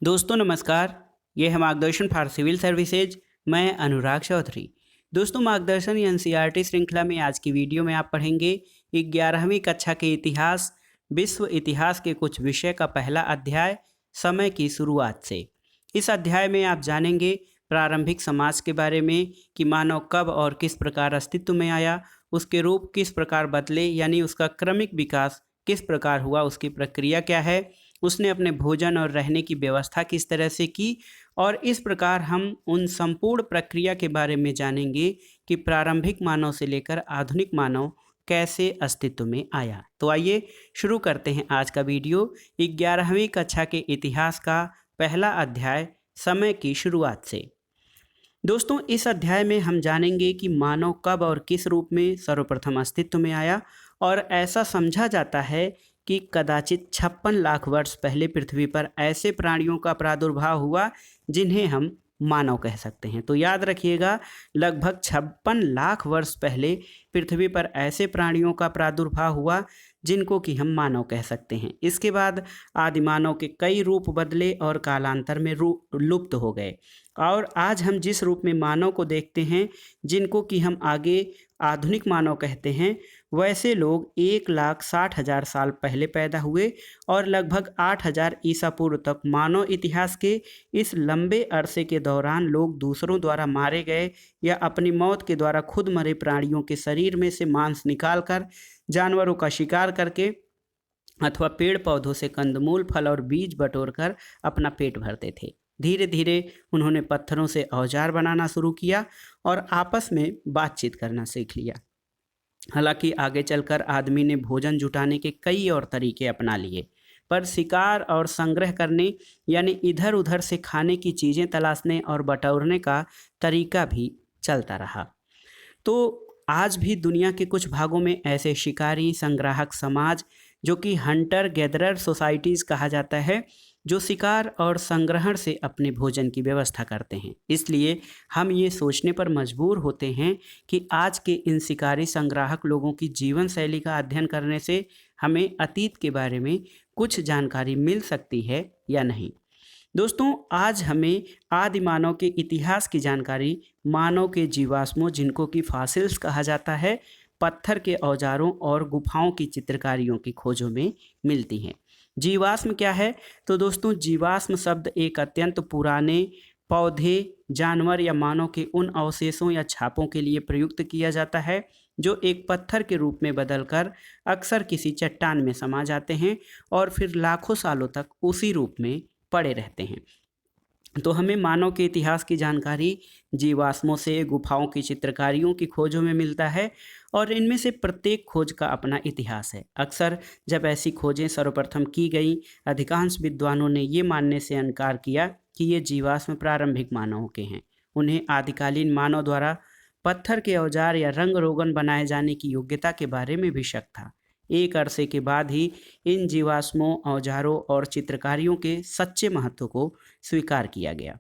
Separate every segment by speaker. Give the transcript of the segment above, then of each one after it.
Speaker 1: दोस्तों नमस्कार। ये है मार्गदर्शन फॉर सिविल सर्विसेज। मैं अनुराग चौधरी। दोस्तों मार्गदर्शन एनसीईआरटी श्रृंखला में आज की वीडियो में आप पढ़ेंगे 11वीं कक्षा के इतिहास विश्व इतिहास के कुछ विषय का पहला अध्याय समय की शुरुआत से। इस अध्याय में आप जानेंगे प्रारंभिक समाज के बारे में कि मानव कब और किस प्रकार अस्तित्व में आया, उसके रूप किस प्रकार बदले यानी उसका क्रमिक विकास किस प्रकार हुआ, उसकी प्रक्रिया क्या है, उसने अपने भोजन और रहने की व्यवस्था किस तरह से की। और इस प्रकार हम उन संपूर्ण प्रक्रिया के बारे में जानेंगे कि प्रारंभिक मानव से लेकर आधुनिक मानव कैसे अस्तित्व में आया। तो आइए शुरू करते हैं आज का वीडियो 11वीं कक्षा के इतिहास का पहला अध्याय समय की शुरुआत से। दोस्तों इस अध्याय में हम जानेंगे कि मानव कब और किस रूप में सर्वप्रथम अस्तित्व में आया। और ऐसा समझा जाता है कि कदाचित 56 लाख वर्ष पहले पृथ्वी पर ऐसे प्राणियों का प्रादुर्भाव हुआ जिन्हें हम मानव कह सकते हैं। तो याद रखिएगा, लगभग 56 लाख वर्ष पहले पृथ्वी पर ऐसे प्राणियों का प्रादुर्भाव हुआ जिनको कि हम मानव कह सकते हैं। इसके बाद आदिमानव के कई रूप बदले और कालांतर में लुप्त हो गए। और आज हम जिस रूप में मानव को देखते हैं, जिनको कि हम आगे आधुनिक मानव कहते हैं, वैसे लोग 1,60,000 साल पहले पैदा हुए और लगभग 8,000 ईसा पूर्व तक मानव इतिहास के इस लंबे अरसे के दौरान लोग दूसरों द्वारा मारे गए या अपनी मौत के द्वारा खुद मरे प्राणियों के शरीर में से मांस निकालकर, जानवरों का शिकार करके अथवा पेड़ पौधों से कंदमूल, फल और बीज बटोरकर अपना पेट भरते थे। धीरे धीरे उन्होंने पत्थरों से औजार बनाना शुरू किया और आपस में बातचीत करना सीख लिया। हालांकि आगे चलकर आदमी ने भोजन जुटाने के कई और तरीके अपना लिए, पर शिकार और संग्रह करने यानी इधर उधर से खाने की चीज़ें तलाशने और बटोरने का तरीका भी चलता रहा। तो आज भी दुनिया के कुछ भागों में ऐसे शिकारी संग्राहक समाज, जो कि हंटर गैदरर सोसाइटीज़ कहा जाता है, जो शिकार और संग्रहण से अपने भोजन की व्यवस्था करते हैं। इसलिए हम ये सोचने पर मजबूर होते हैं कि आज के इन शिकारी संग्राहक लोगों की जीवन शैली का अध्ययन करने से हमें अतीत के बारे में कुछ जानकारी मिल सकती है या नहीं। दोस्तों आज हमें आदि मानव के इतिहास की जानकारी मानव के जीवाश्मों, जिनको कि फॉसिल्स कहा जाता है, पत्थर के औजारों और गुफाओं की चित्रकारियों की खोजों में मिलती हैं। जीवाश्म क्या है? तो दोस्तों जीवाश्म शब्द एक अत्यंत पुराने पौधे, जानवर या मानव के उन अवशेषों या छापों के लिए प्रयुक्त किया जाता है जो एक पत्थर के रूप में बदलकर अक्सर किसी चट्टान में समा जाते हैं और फिर लाखों सालों तक उसी रूप में पड़े रहते हैं। तो हमें मानव के इतिहास की जानकारी जीवाश्मों से, गुफाओं की चित्रकारियों की खोजों में मिलता है और इनमें से प्रत्येक खोज का अपना इतिहास है। अक्सर जब ऐसी खोजें सर्वप्रथम की गई, अधिकांश विद्वानों ने ये मानने से इनकार किया कि ये जीवाश्म प्रारंभिक मानव के हैं। उन्हें आदिकालीन मानव द्वारा पत्थर के औजार या रंग रोगन बनाए जाने की योग्यता के बारे में भी शक था। एक अरसे के बाद ही इन जीवाश्मों, औजारों और चित्रकारियों के सच्चे महत्व को स्वीकार किया गया।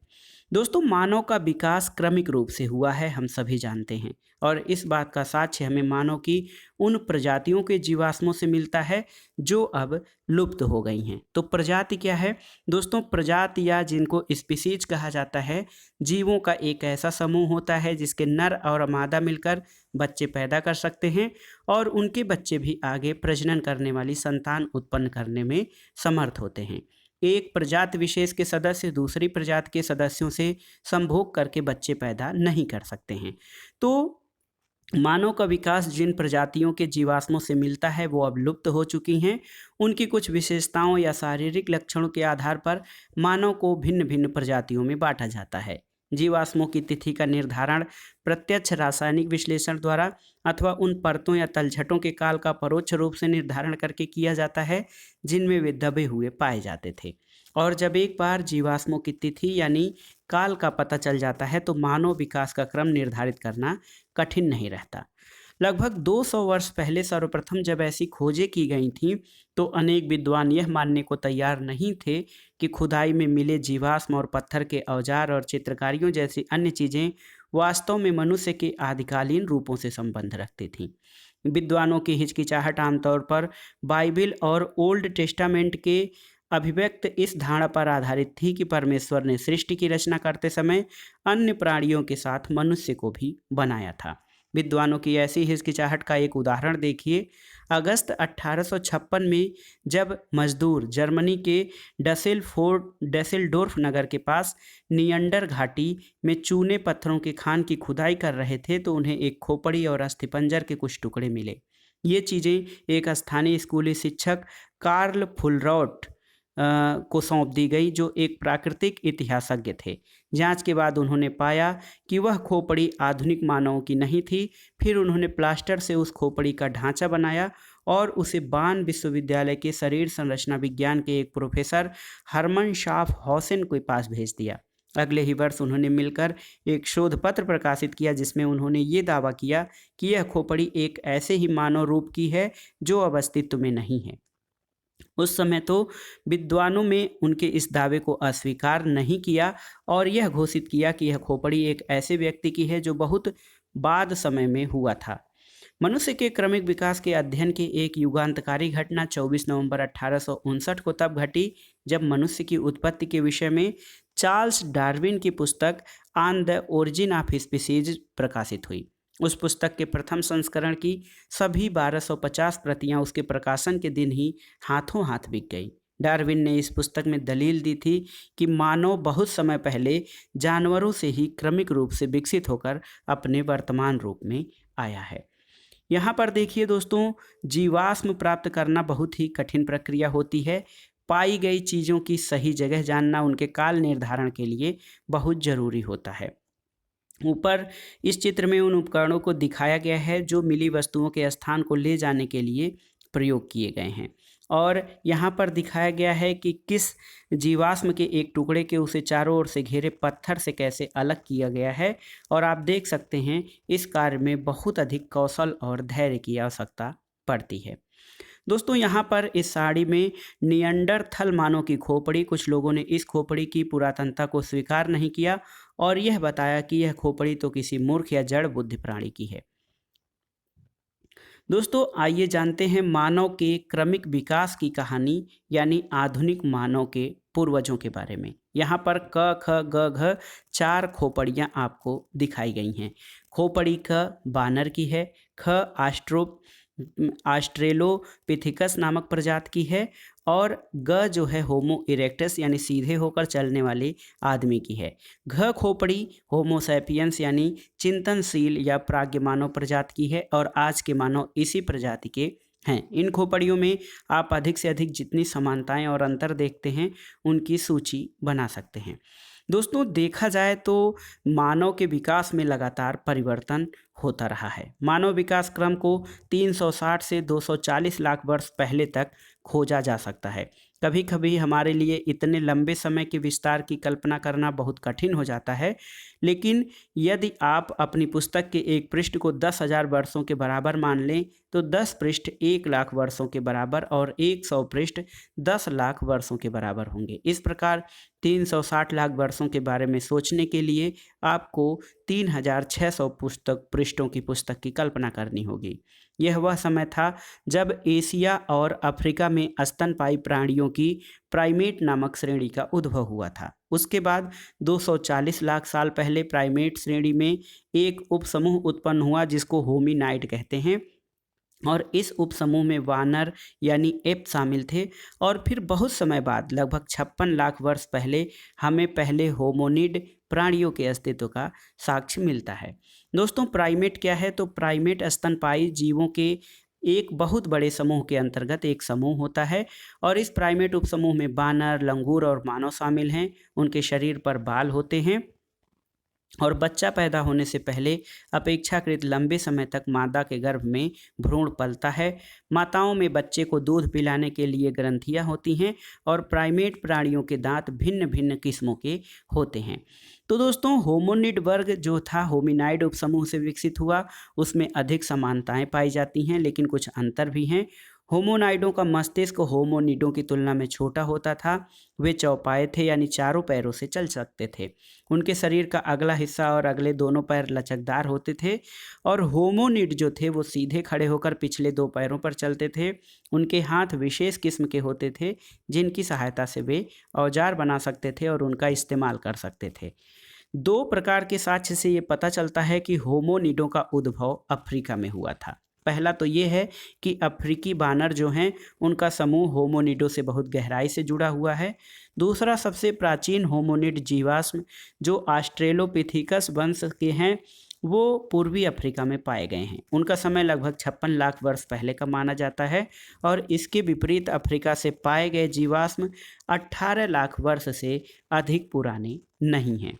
Speaker 1: दोस्तों मानव का विकास क्रमिक रूप से हुआ है, हम सभी जानते हैं, और इस बात का साक्ष्य हमें मानव की उन प्रजातियों के जीवाश्मों से मिलता है जो अब लुप्त हो गई हैं। तो प्रजाति क्या है दोस्तों? प्रजाति या जिनको स्पीसीज कहा जाता है, जीवों का एक ऐसा समूह होता है जिसके नर और मादा मिलकर बच्चे पैदा कर सकते हैं और उनके बच्चे भी आगे प्रजनन करने वाली संतान उत्पन्न करने में समर्थ होते हैं। एक प्रजाति विशेष के सदस्य दूसरी प्रजाति के सदस्यों से संभोग करके बच्चे पैदा नहीं कर सकते हैं। तो मानव का विकास जिन प्रजातियों के जीवाश्मों से मिलता है वो अब लुप्त हो चुकी हैं। उनकी कुछ विशेषताओं या शारीरिक लक्षणों के आधार पर मानव को भिन्न भिन्न प्रजातियों में बांटा जाता है। जीवाश्मों की तिथि का निर्धारण प्रत्यक्ष रासायनिक विश्लेषण द्वारा अथवा उन परतों या तलछटों के काल का परोक्ष रूप से निर्धारण करके किया जाता है जिनमें वे दबे हुए पाए जाते थे। और जब एक बार जीवाश्मों की तिथि यानी काल का पता चल जाता है तो मानव विकास का क्रम निर्धारित करना कठिन नहीं रहता। लगभग 200 वर्ष पहले सर्वप्रथम जब ऐसी खोजें की गई थीं तो अनेक विद्वान यह मानने को तैयार नहीं थे कि खुदाई में मिले जीवाश्म और पत्थर के औजार और चित्रकारियों जैसी अन्य चीज़ें वास्तव में मनुष्य के आदिकालीन रूपों से संबंध रखती थीं। विद्वानों की हिचकिचाहट आमतौर पर बाइबिल और ओल्ड टेस्टामेंट के अभिव्यक्त इस धारणा पर आधारित थी कि परमेश्वर ने सृष्टि की रचना करते समय अन्य प्राणियों के साथ मनुष्य को भी बनाया था। विद्वानों की ऐसी हिचकिचाहट का एक उदाहरण देखिए। अगस्त 1856 में जब मजदूर जर्मनी के डसेल्डोर्फ नगर के पास नियंडर घाटी में चूने पत्थरों के खान की खुदाई कर रहे थे तो उन्हें एक खोपड़ी और अस्थिपंजर के कुछ टुकड़े मिले। ये चीज़ें एक स्थानीय स्कूली शिक्षक कार्ल फुलरॉट को सौंप दी गई, जो एक प्राकृतिक इतिहासज्ञ थे। जांच के बाद उन्होंने पाया कि वह खोपड़ी आधुनिक मानवों की नहीं थी। फिर उन्होंने प्लास्टर से उस खोपड़ी का ढांचा बनाया और उसे बान विश्वविद्यालय के शरीर संरचना विज्ञान के एक प्रोफेसर हरमन शाफ हौसेन के पास भेज दिया। अगले ही वर्ष उन्होंने मिलकर एक शोध पत्र प्रकाशित किया जिसमें उन्होंने ये दावा किया कि यह खोपड़ी एक ऐसे ही मानव रूप की है जो अब अस्तित्व में नहीं है। उस समय तो विद्वानों में उनके इस दावे को अस्वीकार नहीं किया और यह घोषित किया कि यह खोपड़ी एक ऐसे व्यक्ति की है जो बहुत बाद समय में हुआ था। मनुष्य के क्रमिक विकास के अध्ययन की एक युगांतकारी घटना 24 नवंबर 1859 को तब घटी जब मनुष्य की उत्पत्ति के विषय में चार्ल्स डार्विन की पुस्तक on the origin of species प्रकाशित हुई। उस पुस्तक के प्रथम संस्करण की सभी 1250 प्रतियां उसके प्रकाशन के दिन ही हाथों हाथ बिक गई। डार्विन ने इस पुस्तक में दलील दी थी कि मानव बहुत समय पहले जानवरों से ही क्रमिक रूप से विकसित होकर अपने वर्तमान रूप में आया है। यहाँ पर देखिए दोस्तों, जीवाश्म प्राप्त करना बहुत ही कठिन प्रक्रिया होती है। पाई गई चीज़ों की सही जगह जानना उनके काल निर्धारण के लिए बहुत ज़रूरी होता है। ऊपर इस चित्र में उन उपकरणों को दिखाया गया है जो मिली वस्तुओं के स्थान को ले जाने के लिए प्रयोग किए गए हैं और यहाँ पर दिखाया गया है कि किस जीवाश्म के एक टुकड़े के उसे चारों ओर से घेरे पत्थर से कैसे अलग किया गया है। और आप देख सकते हैं इस कार्य में बहुत अधिक कौशल और धैर्य की आवश्यकता पड़ती है। दोस्तों, यहाँ पर इस साड़ी में नियंडरथल मानव की खोपड़ी, कुछ लोगों ने इस खोपड़ी की पुरातनता को स्वीकार नहीं किया और यह बताया कि यह खोपड़ी तो किसी मूर्ख या जड़ बुद्धि प्राणी की है। दोस्तों, आइए जानते हैं मानव के क्रमिक विकास की कहानी यानी आधुनिक मानव के पूर्वजों के बारे में। यहाँ पर क ख ग घ 4 खोपड़ियाँ आपको दिखाई गई हैं। खोपड़ी क बानर की है, ख ऑस्ट्रेलोपिथिकस नामक प्रजाति की है और ग जो है होमो इरेक्टस यानी सीधे होकर चलने वाले आदमी की है। घ खोपड़ी होमो सैपियंस यानी चिंतनशील या प्राज्ञ मानव प्रजाति की है और आज के मानव इसी प्रजाति के हैं। इन खोपड़ियों में आप अधिक से अधिक जितनी समानताएं और अंतर देखते हैं उनकी सूची बना सकते हैं। दोस्तों, देखा जाए तो मानव के विकास में लगातार परिवर्तन होता रहा है। मानव विकास क्रम को 360 से 240 लाख वर्ष पहले तक खोजा जा सकता है। कभी कभी हमारे लिए इतने लंबे समय के विस्तार की कल्पना करना बहुत कठिन हो जाता है, लेकिन यदि आप अपनी पुस्तक के एक पृष्ठ को 10,000 वर्षों के बराबर मान लें तो 10 पृष्ठ 1 लाख वर्षों के बराबर और 100 पृष्ठ 10 लाख वर्षों के बराबर होंगे। इस प्रकार 360 लाख वर्षों के बारे में सोचने के लिए आपको 3600 पृष्ठों की पुस्तक की कल्पना करनी होगी। यह वह समय था जब एशिया और अफ्रीका में स्तनपायी प्राणियों की प्राइमेट नामक श्रेणी का उद्भव हुआ था। उसके बाद 240 लाख साल पहले प्राइमेट श्रेणी में एक उपसमूह उत्पन्न हुआ जिसको होमिनाइड कहते हैं और इस उपसमूह में वानर यानी एप शामिल थे। और फिर बहुत समय बाद लगभग 56 लाख वर्ष पहले हमें पहले होमोनिड प्राणियों के अस्तित्व का साक्ष्य मिलता है। दोस्तों, प्राइमेट क्या है? तो प्राइमेट स्तनपायी जीवों के एक बहुत बड़े समूह के अंतर्गत एक समूह होता है और इस प्राइमेट उपसमूह में बानर, लंगूर और मानव शामिल हैं। उनके शरीर पर बाल होते हैं और बच्चा पैदा होने से पहले अपेक्षाकृत लंबे समय तक मादा के गर्भ में भ्रूण पलता है। माताओं में बच्चे को दूध पिलाने के लिए ग्रंथियां होती हैं और प्राइमेट प्राणियों के दांत भिन्न भिन्न किस्मों के होते हैं। तो दोस्तों, होमोनिड वर्ग जो था होमिनाइड उपसमूह से विकसित हुआ, उसमें अधिक समानताएं पाई जाती हैं लेकिन कुछ अंतर भी हैं। होमोनाइडों का मस्तिष्क होमोनिडों की तुलना में छोटा होता था। वे चौपाए थे यानी चारों पैरों से चल सकते थे। उनके शरीर का अगला हिस्सा और अगले दोनों पैर लचकदार होते थे और होमोनिड जो थे वो सीधे खड़े होकर पिछले दो पैरों पर चलते थे। उनके हाथ विशेष किस्म के होते थे जिनकी सहायता से वे औजार बना सकते थे और उनका इस्तेमाल कर सकते थे। दो प्रकार के साक्ष्य से ये पता चलता है कि होमोनिडों का उद्भव अफ्रीका में हुआ था। पहला तो ये है कि अफ्रीकी बानर जो हैं उनका समूह होमोनिडों से बहुत गहराई से जुड़ा हुआ है। दूसरा, सबसे प्राचीन होमोनिड जीवाश्म जो ऑस्ट्रेलोपिथेकस वंश के हैं वो पूर्वी अफ्रीका में पाए गए हैं। उनका समय लगभग 56 लाख वर्ष पहले का माना जाता है और इसके विपरीत अफ्रीका से पाए गए जीवाश्म 18 लाख वर्ष से अधिक पुराने नहीं हैं।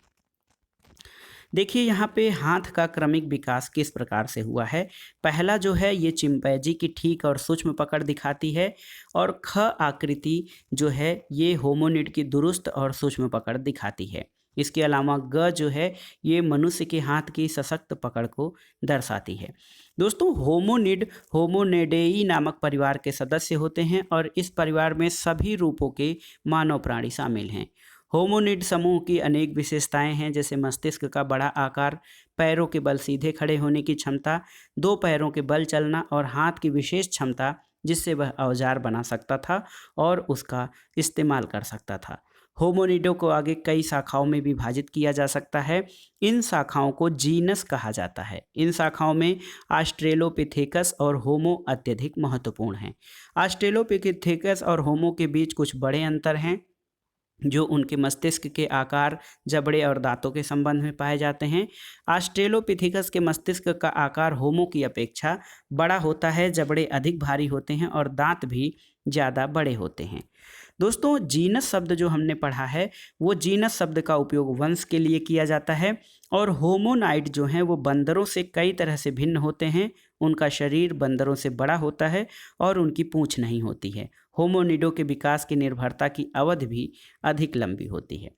Speaker 1: देखिए यहाँ पे हाथ का क्रमिक विकास किस प्रकार से हुआ है। पहला जो है ये चिंपैंजी की ठीक और सूक्ष्म पकड़ दिखाती है और ख आकृति जो है ये होमोनिड की दुरुस्त और सूक्ष्म पकड़ दिखाती है। इसके अलावा ग जो है ये मनुष्य के हाथ की सशक्त पकड़ को दर्शाती है। दोस्तों, होमोनिड होमोनेडेई नामक परिवार के सदस्य होते हैं और इस परिवार में सभी रूपों के मानव प्राणी शामिल हैं। होमोनिड समूह की अनेक विशेषताएं हैं, जैसे मस्तिष्क का बड़ा आकार, पैरों के बल सीधे खड़े होने की क्षमता, दो पैरों के बल चलना और हाथ की विशेष क्षमता जिससे वह औजार बना सकता था और उसका इस्तेमाल कर सकता था। होमोनिडों को आगे कई शाखाओं में विभाजित किया जा सकता है। इन शाखाओं को जीनस कहा जाता है। इन शाखाओं में ऑस्ट्रेलोपिथेकस और होमो अत्यधिक महत्वपूर्ण हैं। ऑस्ट्रेलोपिथेकस और होमो के बीच कुछ बड़े अंतर हैं जो उनके मस्तिष्क के आकार, जबड़े और दांतों के संबंध में पाए जाते हैं। ऑस्ट्रेलोपिथेकस के मस्तिष्क का आकार होमो की अपेक्षा बड़ा होता है, जबड़े अधिक भारी होते हैं और दांत भी ज़्यादा बड़े होते हैं। दोस्तों, जीनस शब्द जो हमने पढ़ा है वो जीनस शब्द का उपयोग वंश के लिए किया जाता है और होमोनाइड जो हैं वो बंदरों से कई तरह से भिन्न होते हैं। उनका शरीर बंदरों से बड़ा होता है और उनकी पूंछ नहीं होती है। होमोनिडों के विकास की निर्भरता की अवधि भी अधिक लंबी होती है।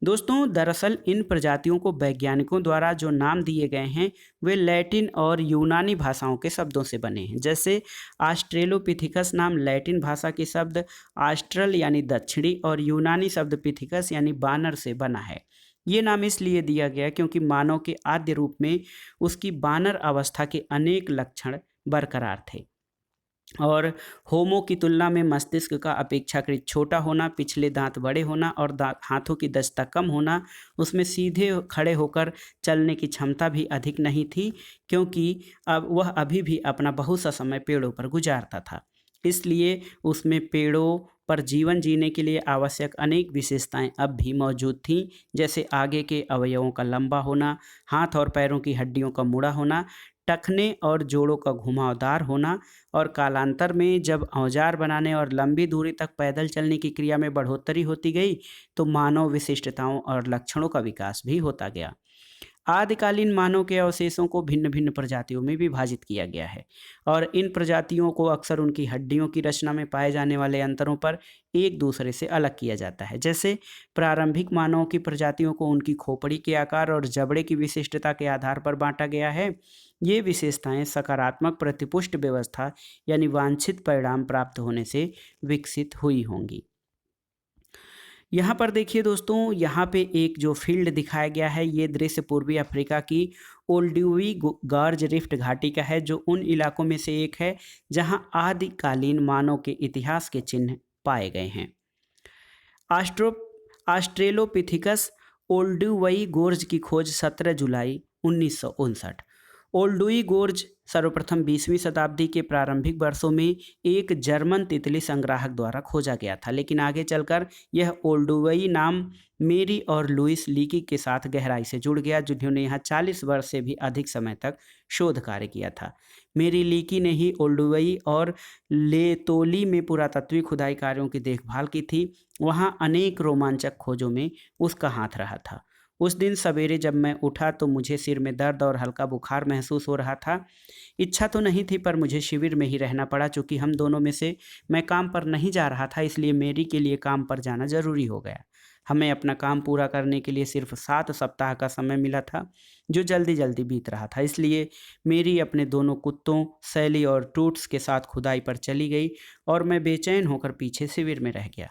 Speaker 1: दोस्तों, दरअसल इन प्रजातियों को वैज्ञानिकों द्वारा जो नाम दिए गए हैं वे लैटिन और यूनानी भाषाओं के शब्दों से बने हैं। जैसे ऑस्ट्रेलोपिथेकस नाम लैटिन भाषा के शब्द ऑस्ट्रल यानी दक्षिणी और यूनानी शब्द पिथिकस यानी बानर से बना है। ये नाम इसलिए दिया गया क्योंकि मानव के आद्य रूप में उसकी बानर अवस्था के अनेक लक्षण बरकरार थे और होमो की तुलना में मस्तिष्क का अपेक्षाकृत छोटा होना, पिछले दांत बड़े होना और हाथों की दक्षता कम होना, उसमें सीधे खड़े होकर चलने की क्षमता भी अधिक नहीं थी क्योंकि अब वह अभी भी अपना बहुत सा समय पेड़ों पर गुजारता था। इसलिए उसमें पेड़ों पर जीवन जीने के लिए आवश्यक अनेक विशेषताएं अब भी मौजूद थीं, जैसे आगे के अवयवों का लंबा होना, हाथ और पैरों की हड्डियों का मुड़ा होना, टखने और जोड़ों का घुमावदार होना और कालांतर में जब औजार बनाने और लंबी दूरी तक पैदल चलने की क्रिया में बढ़ोतरी होती गई तो मानव विशिष्टताओं और लक्षणों का विकास भी होता गया। आदिकालीन मानव के अवशेषों को भिन्न भिन्न प्रजातियों में विभाजित किया गया है और इन प्रजातियों को अक्सर उनकी हड्डियों की रचना में पाए जाने वाले अंतरों पर एक दूसरे से अलग किया जाता है। जैसे प्रारंभिक मानवों की प्रजातियों को उनकी खोपड़ी के आकार और जबड़े की विशिष्टता के आधार पर बांटा गया है। ये विशेषताएं सकारात्मक प्रतिपुष्ट व्यवस्था यानी वांछित परिणाम प्राप्त होने से विकसित हुई होंगी। यहाँ पर देखिए दोस्तों, यहाँ पे एक जो फील्ड दिखाया गया है ये दृश्य पूर्वी अफ्रीका की ओल्डुवी गॉर्ज रिफ्ट घाटी का है, जो उन इलाकों में से एक है जहाँ आदिकालीन मानव के इतिहास के चिन्ह पाए गए हैं। ऑस्ट्रेलोपिथिकस ओल्डुवई गोर्ज की खोज 17 जुलाई 1959। ओल्डुई गोर्ज सर्वप्रथम 20वीं शताब्दी के प्रारंभिक वर्षों में एक जर्मन तितली संग्राहक द्वारा खोजा गया था, लेकिन आगे चलकर यह ओल्डुवई नाम मेरी और लुइस लीकी के साथ गहराई से जुड़ गया, जिन्होंने यहाँ 40 वर्ष से भी अधिक समय तक शोध कार्य किया था। मेरी लीकी ने ही ओल्डुवई और लेतोली में पुरातत्वीय खुदाई कार्यों की देखभाल की थी। वहाँ अनेक रोमांचक खोजों में उसका हाथ रहा था। उस दिन सवेरे जब मैं उठा तो मुझे सिर में दर्द और हल्का बुखार महसूस हो रहा था। इच्छा तो नहीं थी पर मुझे शिविर में ही रहना पड़ा, चूँकि हम दोनों में से मैं काम पर नहीं जा रहा था, इसलिए मेरी के लिए काम पर जाना ज़रूरी हो गया। हमें अपना काम पूरा करने के लिए सिर्फ 7 सप्ताह का समय मिला था, जो जल्दी-जल्दी बीत रहा था। इसलिए मेरी अपने दोनों कुत्तों सैली और टूट्स के साथ खुदाई पर चली गई और मैं बेचैन होकर पीछे शिविर में रह गया।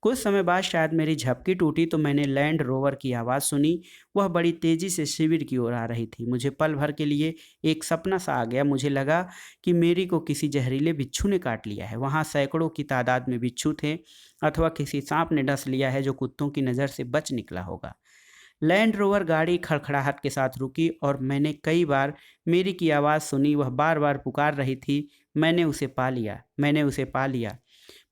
Speaker 1: कुछ समय बाद शायद मेरी झपकी टूटी तो मैंने लैंड रोवर की आवाज़ सुनी। वह बड़ी तेज़ी से शिविर की ओर आ रही थी। मुझे पल भर के लिए एक सपना सा आ गया। मुझे लगा कि मेरी को किसी जहरीले बिच्छू ने काट लिया है। वहाँ सैकड़ों की तादाद में बिच्छू थे, अथवा किसी सांप ने डस लिया है जो कुत्तों की नज़र से बच निकला होगा। लैंड रोवर गाड़ी खड़खड़ाहट के साथ रुकी और मैंने कई बार मेरी की आवाज़ सुनी। वह बार बार पुकार रही थी, मैंने उसे पा लिया, मैंने उसे पा लिया।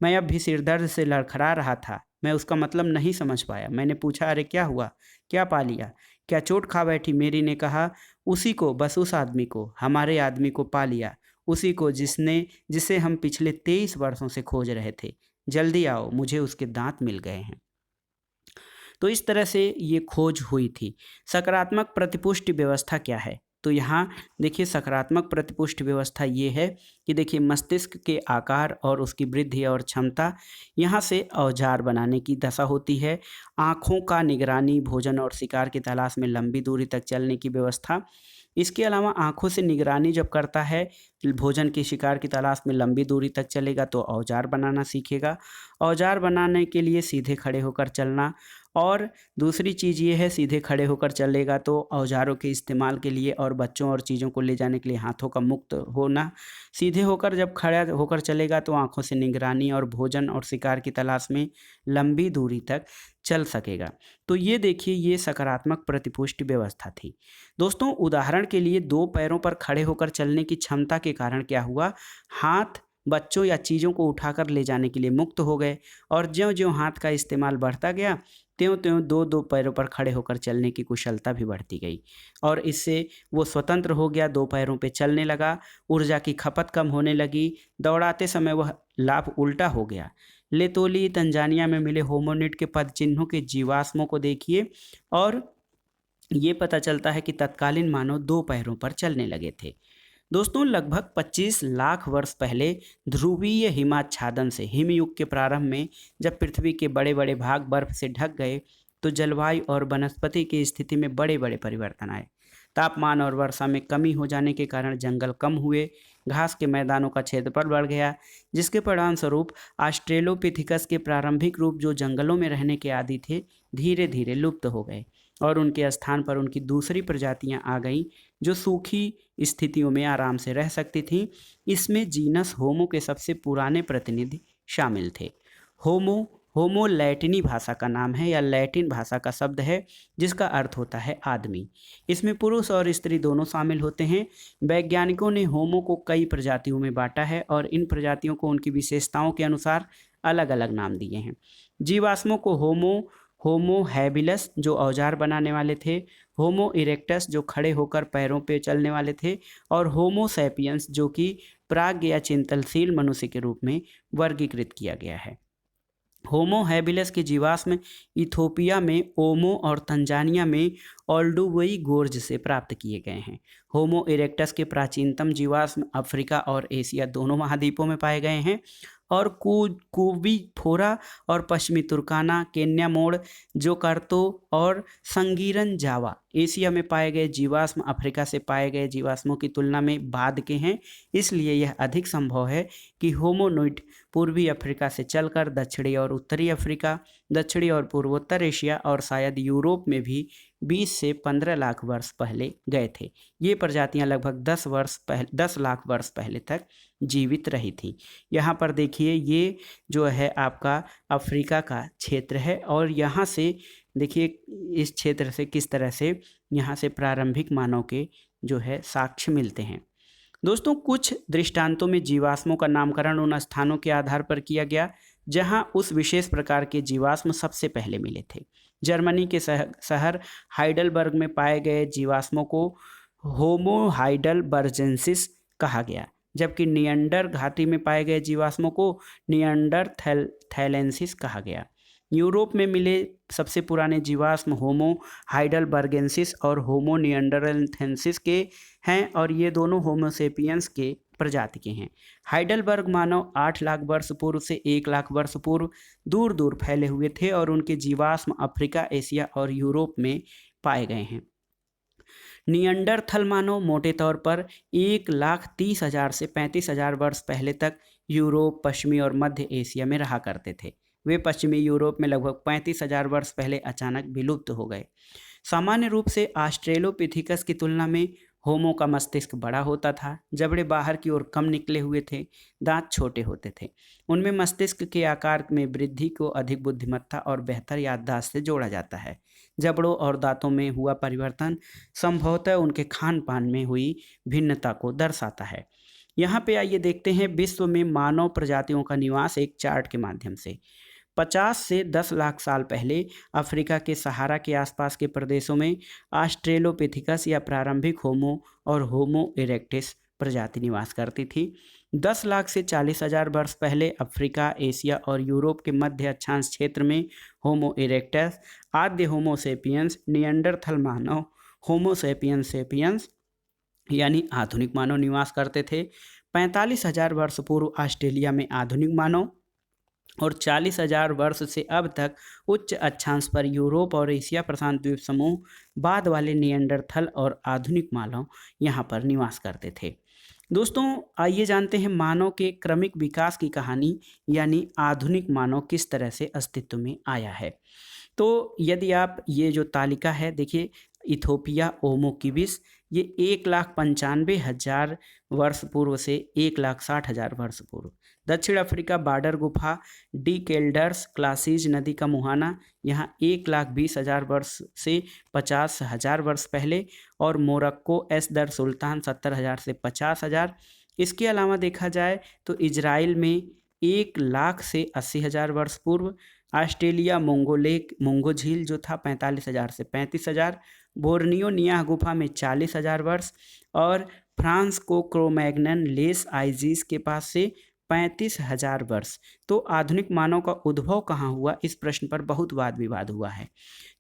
Speaker 1: मैं अब भी सिरदर्द से लड़खड़ा रहा था। मैं उसका मतलब नहीं समझ पाया। मैंने पूछा, अरे क्या हुआ? क्या पा लिया? क्या चोट खा बैठी? मेरी ने कहा, उसी को, बस उस आदमी को, हमारे आदमी को पा लिया। उसी को जिसे हम पिछले 23 वर्षों से खोज रहे थे। जल्दी आओ, मुझे उसके दांत मिल गए हैं। तो इस तरह से ये खोज हुई थी। सकारात्मक प्रतिपुष्टि व्यवस्था क्या है? तो यहाँ देखिए, सकारात्मक प्रतिपुष्टि व्यवस्था ये है कि देखिए, मस्तिष्क के आकार और उसकी वृद्धि और क्षमता, यहाँ से औजार बनाने की दशा होती है। आँखों का निगरानी, भोजन और शिकार की तलाश में लंबी दूरी तक चलने की व्यवस्था। इसके अलावा आँखों से निगरानी जब करता है, भोजन की शिकार की तलाश में लंबी दूरी तक चलेगा तो औजार बनाना सीखेगा। औजार बनाने के लिए सीधे खड़े होकर चलना, और दूसरी चीज़ ये है, सीधे खड़े होकर चलेगा तो औजारों के इस्तेमाल के लिए और बच्चों और चीज़ों को ले जाने के लिए हाथों का मुक्त होना। सीधे होकर जब खड़ा होकर चलेगा तो आँखों से निगरानी और भोजन और शिकार की तलाश में लंबी दूरी तक चल सकेगा। तो ये देखिए, ये सकारात्मक प्रतिपुष्टि व्यवस्था थी। दोस्तों, उदाहरण के लिए 2 पैरों पर खड़े होकर चलने की क्षमता के कारण क्या हुआ? हाथ बच्चों या चीज़ों को उठाकर ले जाने के लिए मुक्त हो गए, और ज्यों-ज्यों हाथ का इस्तेमाल बढ़ता गया, त्यों-त्यों 2-2 पैरों पर खड़े होकर चलने की कुशलता भी बढ़ती गई, और इससे वो स्वतंत्र हो गया, 2 पैरों पे चलने लगा। ऊर्जा की खपत कम होने लगी। दौड़ाते समय वह लाभ उल्टा हो गया। लेतोली, तंजानिया में मिले होमिनिड के पदचिह्नों के जीवाश्मों को देखिए, और ये पता चलता है कि तत्कालीन मानव 2 पैरों पर चलने लगे थे। दोस्तों, लगभग 25 लाख वर्ष पहले ध्रुवीय हिमाच्छादन से, हिमयुग के प्रारंभ में, जब पृथ्वी के बड़े बड़े भाग बर्फ से ढक गए तो जलवायु और वनस्पति की स्थिति में बड़े बड़े परिवर्तन आए। तापमान और वर्षा में कमी हो जाने के कारण जंगल कम हुए, घास के मैदानों का क्षेत्रफल बढ़ गया, जिसके परिणामस्वरूप ऑस्ट्रेलोपिथेकस के प्रारंभिक रूप, जो जंगलों में रहने के आदी थे, धीरे धीरे लुप्त हो गए, और उनके स्थान पर उनकी दूसरी प्रजातियां आ गईं जो सूखी स्थितियों में आराम से रह सकती थीं। इसमें जीनस होमो के सबसे पुराने प्रतिनिधि शामिल थे। होमो लैटिनी भाषा का नाम है, या लैटिन भाषा का शब्द है, जिसका अर्थ होता है आदमी। इसमें पुरुष और स्त्री दोनों शामिल होते हैं। वैज्ञानिकों ने होमो को कई प्रजातियों में बांटा है, और इन प्रजातियों को उनकी विशेषताओं के अनुसार अलग अलग नाम दिए हैं। जीवाश्मों को होमो हैबिलस, जो औजार बनाने वाले थे, होमो इरेक्टस, जो खड़े होकर पैरों पे चलने वाले थे, और होमो सैपियंस, जो कि प्राज्ञ या चिंतनशील मनुष्य के रूप में वर्गीकृत किया गया है। होमो हैबिलस के जीवाश्म इथोपिया में ओमो और तंजानिया में ओल्डुवई गोर्ज से प्राप्त किए गए हैं। होमो इरेक्टस के प्राचीनतम जीवाश्म अफ्रीका और एशिया दोनों महाद्वीपों में पाए गए हैं, और कूबीफोरा और पश्चिमी तुर्काना, केन्या मोड़, जोकार्तो और संगीरन जावा एशिया में पाए गए जीवाश्म अफ्रीका से पाए गए जीवाश्मों की तुलना में बाद के हैं। इसलिए यह अधिक संभव है कि होमोनिड पूर्वी अफ्रीका से चलकर दक्षिणी और उत्तरी अफ्रीका, दक्षिणी और पूर्वोत्तर एशिया और शायद यूरोप में भी 20 से 15 लाख वर्ष पहले गए थे। ये प्रजातियां लगभग 10 लाख वर्ष पहले तक जीवित रही थी। यहाँ पर देखिए, ये जो है आपका अफ्रीका का क्षेत्र है, और यहाँ से देखिए इस क्षेत्र से किस तरह से यहाँ से प्रारंभिक मानव के जो है साक्ष्य मिलते हैं। दोस्तों, कुछ दृष्टांतों में जीवाश्मों का नामकरण उन स्थानों के आधार पर किया गया जहां उस विशेष प्रकार के जीवाश्म सबसे पहले मिले थे। जर्मनी के शहर हाइडलबर्ग में पाए गए जीवाश्मों को होमो हाइडलबर्जेंसिस कहा गया, जबकि नियंडर घाटी में पाए गए जीवाश्मों को नियंडरथैलेंसिस कहा गया। यूरोप में मिले सबसे पुराने जीवाश्म होमो हाइडलबर्गेंसिस और होमो निएंडरथालेंसिस के हैं और ये दोनों होमो सेपियंस के प्रजाति के हैं। हाइडलबर्ग मानव 8 लाख वर्ष पूर्व से 1 लाख वर्ष पूर्व दूर दूर फैले हुए थे और उनके जीवाश्म अफ्रीका, एशिया और यूरोप में पाए गए हैं। निएंडरथल मानव मोटे तौर पर 1,30,000 से 35,000 वर्ष पहले तक यूरोप, पश्चिमी और मध्य एशिया में रहा करते थे। वे पश्चिमी यूरोप में लगभग 35,000 वर्ष पहले अचानक विलुप्त हो गए। सामान्य रूप से ऑस्ट्रेलोपिथेकस की तुलना में होमो का मस्तिष्क बड़ा होता था, जबड़े बाहर की ओर कम निकले हुए थे, दांत छोटे होते थे। उनमें मस्तिष्क के आकार में वृद्धि को अधिक बुद्धिमत्ता और बेहतर याददाश्त से जोड़ा जाता है। जबड़ों और दांतों में हुआ परिवर्तन संभवतः उनके खान पान में हुई भिन्नता को दर्शाता है। यहाँ पे आइए देखते हैं विश्व में मानव प्रजातियों का निवास एक चार्ट के माध्यम से। 50 से 10 लाख साल पहले अफ्रीका के सहारा के आसपास के प्रदेशों में ऑस्ट्रेलोपिथेकस या प्रारंभिक होमो और होमो इरेक्टस प्रजाति निवास करती थी। 10 लाख से 40,000 वर्ष पहले अफ्रीका, एशिया और यूरोप के मध्य अक्षांश क्षेत्र में होमो इरेक्टस, आद्य होमो सेपियंस, निएंडरथल मानव, होमो सेपियंस सेपियंस यानी आधुनिक मानव निवास करते थे। 45,000 वर्ष पूर्व ऑस्ट्रेलिया में आधुनिक मानव और 40,000 वर्ष से अब तक उच्च अक्षांश पर यूरोप और एशिया प्रशांत द्वीप समूह बाद वाले निएंडरथल और आधुनिक मानव यहाँ पर निवास करते थे। दोस्तों आइए जानते हैं मानव के क्रमिक विकास की कहानी, यानी आधुनिक मानव किस तरह से अस्तित्व में आया है। तो यदि आप ये जो तालिका है देखिए, इथोपिया ओमो किबिस, ये 1,95,000 वर्ष पूर्व से 1,60,000 वर्ष पूर्व। दक्षिण अफ्रीका बॉर्डर गुफा डी केल्डर्स क्लासीज नदी का मुहाना, यहाँ 1,20,000 वर्ष से 50,000 वर्ष पहले। और मोरक्को एस दर सुल्तान 70,000 से 50,000। इसके अलावा देखा जाए तो इजराइल में 1,00,000 से 80,000 वर्ष पूर्व। ऑस्ट्रेलिया मोंगो झील जो था 45,000 से 35,000। बोर्नियो नियाह गुफा में 40,000 वर्ष। और फ्रांस को क्रोमैग्नन लेस आइजीज के पास से 35,000 वर्ष। तो आधुनिक मानव का उद्भव कहाँ हुआ, इस प्रश्न पर बहुत वाद विवाद हुआ है,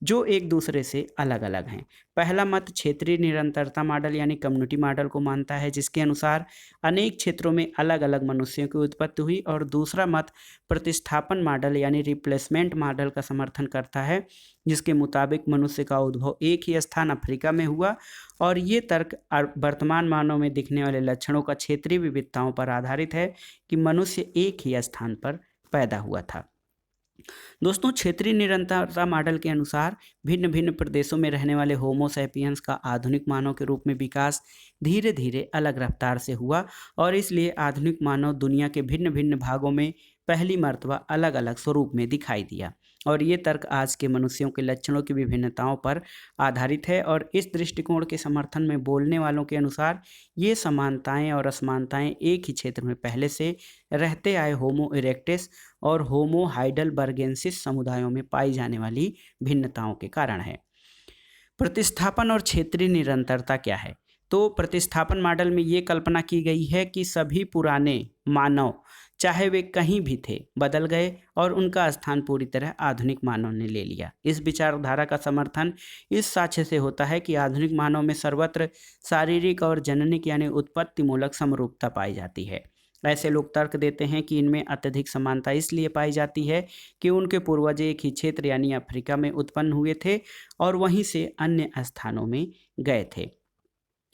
Speaker 1: जो एक दूसरे से अलग अलग हैं। पहला मत क्षेत्रीय निरंतरता मॉडल यानी कम्युनिटी मॉडल को मानता है, जिसके अनुसार अनेक क्षेत्रों में अलग अलग मनुष्यों की उत्पत्ति हुई। और दूसरा मत प्रतिस्थापन मॉडल यानी रिप्लेसमेंट मॉडल का समर्थन करता है, जिसके मुताबिक मनुष्य का उद्भव एक ही स्थान अफ्रीका में हुआ। और ये तर्क वर्तमान मानव में दिखने वाले लक्षणों का क्षेत्रीय विविधताओं पर आधारित है कि मनुष्य एक ही स्थान पर पैदा हुआ था। दोस्तों क्षेत्रीय निरंतरता मॉडल के अनुसार भिन्न भिन्न प्रदेशों में रहने वाले होमो सैपियंस का आधुनिक मानव के रूप में विकास धीरे धीरे अलग रफ्तार से हुआ और इसलिए आधुनिक मानव दुनिया के भिन्न भिन्न भागों में पहली मर्तबा अलग अलग स्वरूप में दिखाई दिया। और ये तर्क आज के मनुष्यों के लक्षणों की विभिन्नताओं पर आधारित है। और इस दृष्टिकोण के समर्थन में बोलने वालों के अनुसार ये समानताएं और असमानताएं एक ही क्षेत्र में पहले से रहते आए होमो इरेक्टस और होमो हाइडलबर्गेंसिस समुदायों में पाई जाने वाली भिन्नताओं के कारण है। प्रतिस्थापन और क्षेत्रीय निरंतरता क्या है? तो प्रतिस्थापन मॉडल में ये कल्पना की गई है कि सभी पुराने मानव, चाहे वे कहीं भी थे, बदल गए और उनका स्थान पूरी तरह आधुनिक मानव ने ले लिया। इस विचारधारा का समर्थन इस साक्ष्य से होता है कि आधुनिक मानव में सर्वत्र शारीरिक और जननिक यानी उत्पत्ति मूलक समरूपता पाई जाती है। ऐसे लोग तर्क देते हैं कि इनमें अत्यधिक समानता इसलिए पाई जाती है कि उनके पूर्वज एक ही क्षेत्र यानी अफ्रीका में उत्पन्न हुए थे और वहीं से अन्य स्थानों में गए थे।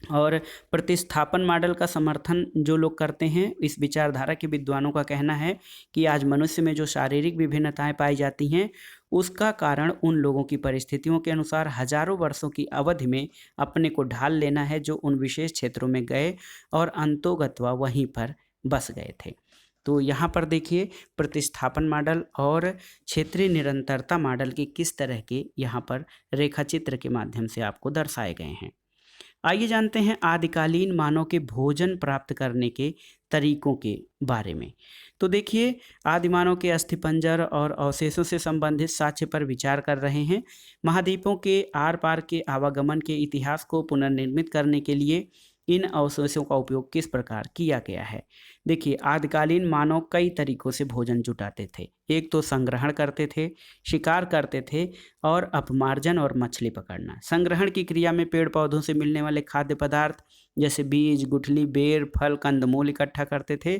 Speaker 1: और प्रतिस्थापन मॉडल का समर्थन जो लोग करते हैं, इस विचारधारा के विद्वानों का कहना है कि आज मनुष्य में जो शारीरिक विभिन्नताएं पाई जाती हैं उसका कारण उन लोगों की परिस्थितियों के अनुसार हजारों वर्षों की अवधि में अपने को ढाल लेना है जो उन विशेष क्षेत्रों में गए और अंतोगत्वा वहीं पर बस गए थे। तो यहाँ पर देखिए प्रतिस्थापन मॉडल और क्षेत्रीय निरंतरता मॉडल के किस तरह के यहाँ पर रेखाचित्र के माध्यम से आपको दर्शाए गए हैं। आइए जानते हैं आदिकालीन मानव के भोजन प्राप्त करने के तरीकों के बारे में। तो देखिए आदिमानव के अस्थिपंजर और अवशेषों से संबंधित साक्ष्य पर विचार कर रहे हैं। महाद्वीपों के आर पार के आवागमन के इतिहास को पुनर्निर्मित करने के लिए इन अवशेषों का उपयोग किस प्रकार किया गया है। देखिए, आदिकालीन मानव कई तरीकों से भोजन जुटाते थे। एक तो संग्रहण करते थे, शिकार करते थे और अपमार्जन और मछली पकड़ना। संग्रहण की क्रिया में पेड़ पौधों से मिलने वाले खाद्य पदार्थ जैसे बीज, गुठली, बेर, फल, कंदमूल इकट्ठा करते थे।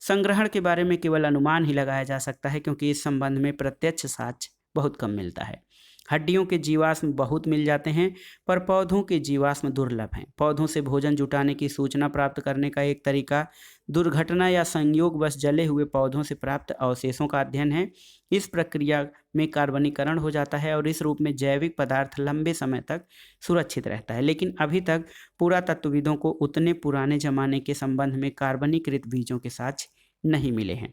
Speaker 1: संग्रहण के बारे में केवल अनुमान ही लगाया जा सकता है, क्योंकि इस संबंध में प्रत्यक्ष साक्ष्य बहुत कम मिलता है। हड्डियों के जीवाश्म बहुत मिल जाते हैं, पर पौधों के जीवाश्म दुर्लभ हैं। पौधों से भोजन जुटाने की सूचना प्राप्त करने का एक तरीका दुर्घटना या संयोगवश जले हुए पौधों से प्राप्त अवशेषों का अध्ययन है। इस प्रक्रिया में कार्बनीकरण हो जाता है और इस रूप में जैविक पदार्थ लंबे समय तक सुरक्षित रहता है। लेकिन अभी तक पुरातत्वविदों को उतने पुराने जमाने के संबंध में कार्बनीकृत बीजों के साक्ष्य नहीं मिले हैं।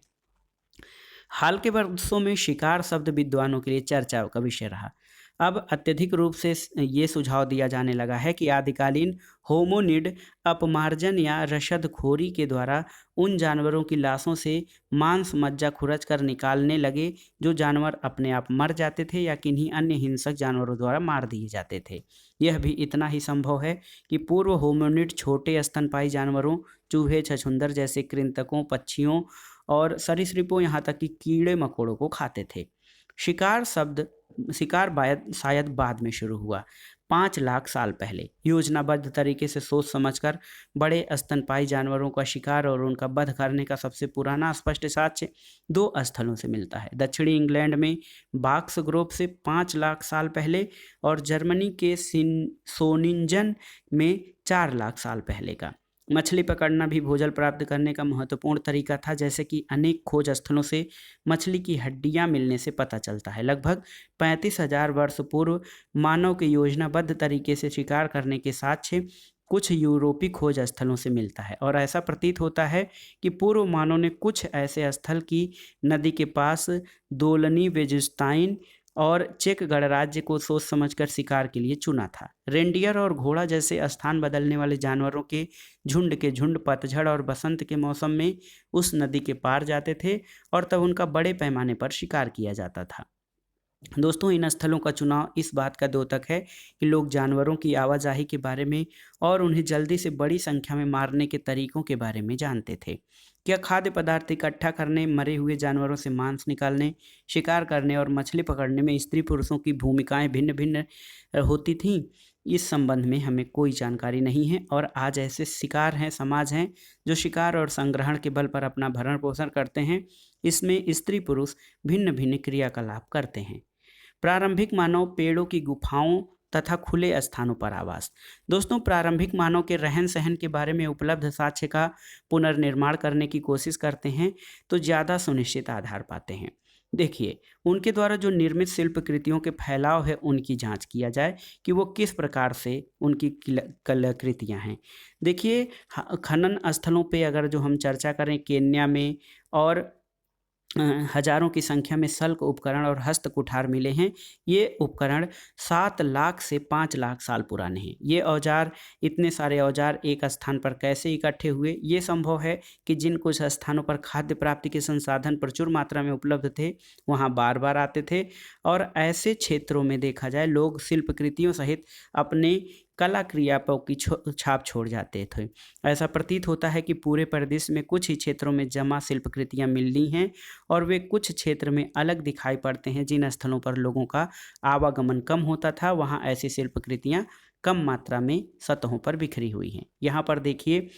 Speaker 1: हाल के वर्षों में शिकार शब्द विद्वानों के लिए चर्चा का विषय रहा। अब अत्यधिक रूप से ये सुझाव दिया जाने लगा है कि आदिकालीन होमोनिड अपमार्जन या रसदखोरी के द्वारा उन जानवरों की लाशों से मांस मज्जा खुरच कर निकालने लगे जो जानवर अपने आप मर जाते थे या किन्हीं अन्य हिंसक जानवरों द्वारा मार दिए जाते थे। यह भी इतना ही संभव है कि पूर्व होमोनिड छोटे स्तनपायी जानवरों, चूहे, छछूंदर जैसे कृंतकों, पक्षियों और सरीसृपों, यहाँ तक कि कीड़े मकोड़ों को खाते थे। शिकार शायद बाद में शुरू हुआ, 5 लाख साल पहले। योजनाबद्ध तरीके से सोच समझकर बड़े स्तनपायी जानवरों का शिकार और उनका वध करने का सबसे पुराना स्पष्ट साक्ष्य 2 स्थलों से मिलता है। दक्षिणी इंग्लैंड में बाक्स ग्रोव से 5 लाख साल पहले और जर्मनी के सोनिंजन में 4 लाख साल पहले का। मछली पकड़ना भी भोजन प्राप्त करने का महत्वपूर्ण तरीका था, जैसे कि अनेक खोज स्थलों से मछली की हड्डियां मिलने से पता चलता है। लगभग 35,000 वर्ष पूर्व मानव के योजनाबद्ध तरीके से शिकार करने के साक्ष्य कुछ यूरोपीय खोज स्थलों से मिलता है और ऐसा प्रतीत होता है कि पूर्व मानव ने कुछ ऐसे स्थल की नदी के पास दोलनी, वेजुस्ताइन और चेक गणराज्य को सोच समझकर शिकार के लिए चुना था। रेंडियर और घोड़ा जैसे स्थान बदलने वाले जानवरों के झुंड पतझड़ और बसंत के मौसम में उस नदी के पार जाते थे और तब उनका बड़े पैमाने पर शिकार किया जाता था। दोस्तों, इन स्थलों का चुनाव इस बात का द्योतक है कि लोग जानवरों की आवाजाही के बारे में और उन्हें जल्दी से बड़ी संख्या में मारने के तरीकों के बारे में जानते थे। क्या खाद्य पदार्थ इकट्ठा करने, मरे हुए जानवरों से मांस निकालने, शिकार करने और मछली पकड़ने में स्त्री पुरुषों की भूमिकाएं भिन्न भिन्न होती थीं? इस संबंध में हमें कोई जानकारी नहीं है और आज ऐसे समाज हैं जो शिकार और संग्रहण के बल पर अपना भरण पोषण करते हैं। इसमें स्त्री पुरुष भिन्न भिन्न क्रियाकलाप करते हैं। प्रारंभिक मानव पेड़ों की गुफाओं तथा खुले स्थानों पर आवास। दोस्तों, प्रारंभिक मानव के रहन सहन के बारे में उपलब्ध साक्ष्य का पुनर्निर्माण करने की कोशिश करते हैं तो ज़्यादा सुनिश्चित आधार पाते हैं। देखिए, उनके द्वारा जो निर्मित शिल्प कृतियों के फैलाव है उनकी जांच किया जाए कि वो किस प्रकार से उनकी कलाकृतियाँ हैं। देखिए, खनन स्थलों पे अगर जो हम चर्चा करें, केन्या में और हजारों की संख्या में शल्क उपकरण और हस्त कुठार मिले हैं। ये उपकरण 7 लाख से 5 लाख साल पुराने हैं। ये औजार, इतने सारे औजार एक स्थान पर कैसे इकट्ठे हुए? ये संभव है कि जिन कुछ स्थानों पर खाद्य प्राप्ति के संसाधन प्रचुर मात्रा में उपलब्ध थे, वहाँ बार बार आते थे और ऐसे क्षेत्रों में देखा जाए लोग शिल्पकृतियों सहित अपने कला क्रियाओं की छाप छोड़ जाते थे। ऐसा प्रतीत होता है कि पूरे प्रदेश में कुछ ही क्षेत्रों में जमा शिल्पकृतियाँ मिली हैं और वे कुछ क्षेत्र में अलग दिखाई पड़ते हैं। जिन स्थलों पर लोगों का आवागमन कम होता था, वहाँ ऐसी शिल्पकृतियाँ कम मात्रा में सतहों पर बिखरी हुई हैं। यहाँ पर देखिए,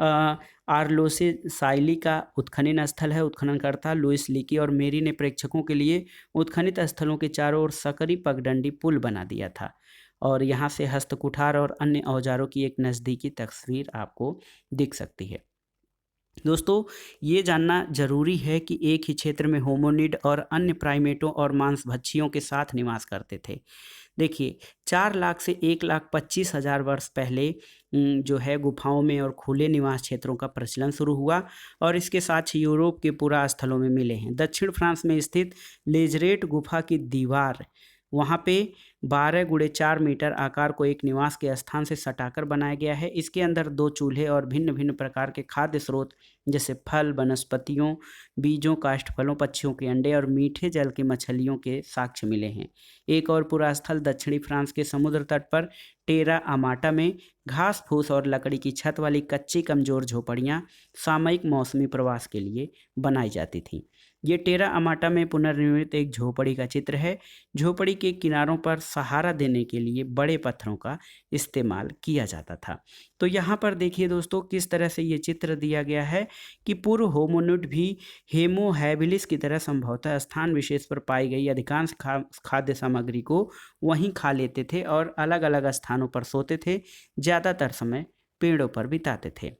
Speaker 1: आर्लोसे साइली का उत्खनन स्थल है। उत्खननकर्ता लुइस लीकी और मेरी ने प्रेक्षकों के लिए उत्खनित स्थलों के चारों ओर सकरी पगडंडी पुल बना दिया था और यहाँ से हस्तकुठार और अन्य औजारों की एक नज़दीकी तस्वीर आपको दिख सकती है। दोस्तों, ये जानना जरूरी है कि एक ही क्षेत्र में होमोनिड और अन्य प्राइमेटों और मांसभक्षियों के साथ निवास करते थे। देखिए, 4 लाख से 1,25,000 वर्ष पहले जो है गुफाओं में और खुले निवास क्षेत्रों का प्रचलन शुरू हुआ और इसके साथ ही यूरोप के पुरा स्थलों में मिले हैं। दक्षिण फ्रांस में स्थित लेजरेट गुफा की दीवार वहाँ पे 12 × 4 मीटर आकार को एक निवास के स्थान से सटाकर बनाया गया है। इसके अंदर 2 चूल्हे और भिन्न भिन्न प्रकार के खाद्य स्रोत जैसे फल, वनस्पतियों, बीजों, काष्ठफलों, पक्षियों के अंडे और मीठे जल की मछलियों के साक्ष्य मिले हैं। एक और पूरा स्थल दक्षिणी फ्रांस के समुद्र तट पर टेरा अमाटा में घास फूस और लकड़ी की छत वाली कच्ची कमजोर झोपड़ियाँ सामयिक मौसमी प्रवास के लिए बनाई जाती थीं। ये टेरा अमाटा में पुनर्निर्मित एक झोपड़ी का चित्र है। झोपड़ी के किनारों पर सहारा देने के लिए बड़े पत्थरों का इस्तेमाल किया जाता था। तो यहाँ पर देखिए दोस्तों किस तरह से ये चित्र दिया गया है कि पूर्व होमिनिड भी होमो हैबिलिस की तरह संभवतः स्थान विशेष पर पाई गई अधिकांश खाद्य सामग्री को वहीं खा लेते थे और अलग अलग स्थानों पर सोते थे, ज़्यादातर समय पेड़ों पर बिताते थे।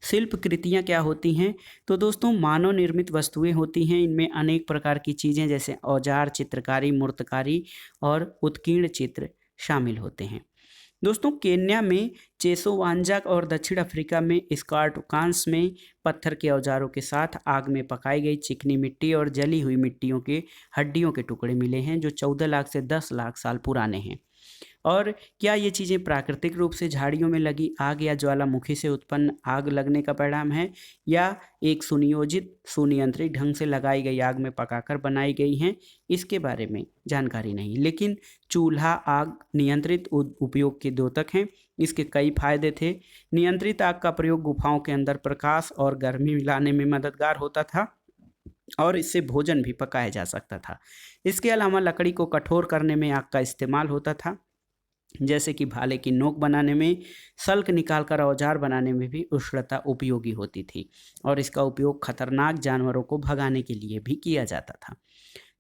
Speaker 1: शिल्प कृतियाँ क्या होती हैं? तो दोस्तों मानव निर्मित वस्तुएं होती हैं। इनमें अनेक प्रकार की चीज़ें जैसे औजार, चित्रकारी, मूर्तिकारी और उत्कीर्ण चित्र शामिल होते हैं। दोस्तों केन्या में चेसोवांजा और दक्षिण अफ्रीका में स्कार्टुकांस में पत्थर के औजारों के साथ आग में पकाई गई चिकनी मिट्टी और जली हुई मिट्टियों के हड्डियों के टुकड़े मिले हैं जो 14 लाख से 10 लाख साल पुराने हैं। और क्या ये चीज़ें प्राकृतिक रूप से झाड़ियों में लगी आग या ज्वालामुखी से उत्पन्न आग लगने का परिणाम है या एक सुनियोजित सुनियंत्रित ढंग से लगाई गई आग में पकाकर बनाई गई हैं, इसके बारे में जानकारी नहीं। लेकिन चूल्हा आग नियंत्रित उपयोग के द्योतक हैं। इसके कई फायदे थे। नियंत्रित आग का प्रयोग गुफाओं के अंदर प्रकाश और गर्मी मिलाने में मददगार होता था और इससे भोजन भी पकाया जा सकता था। इसके अलावा लकड़ी को कठोर करने में आग का इस्तेमाल होता था, जैसे कि भाले की नोक बनाने में, सल्क निकालकर औजार बनाने में भी उष्णता उपयोगी होती थी और इसका उपयोग खतरनाक जानवरों को भगाने के लिए भी किया जाता था।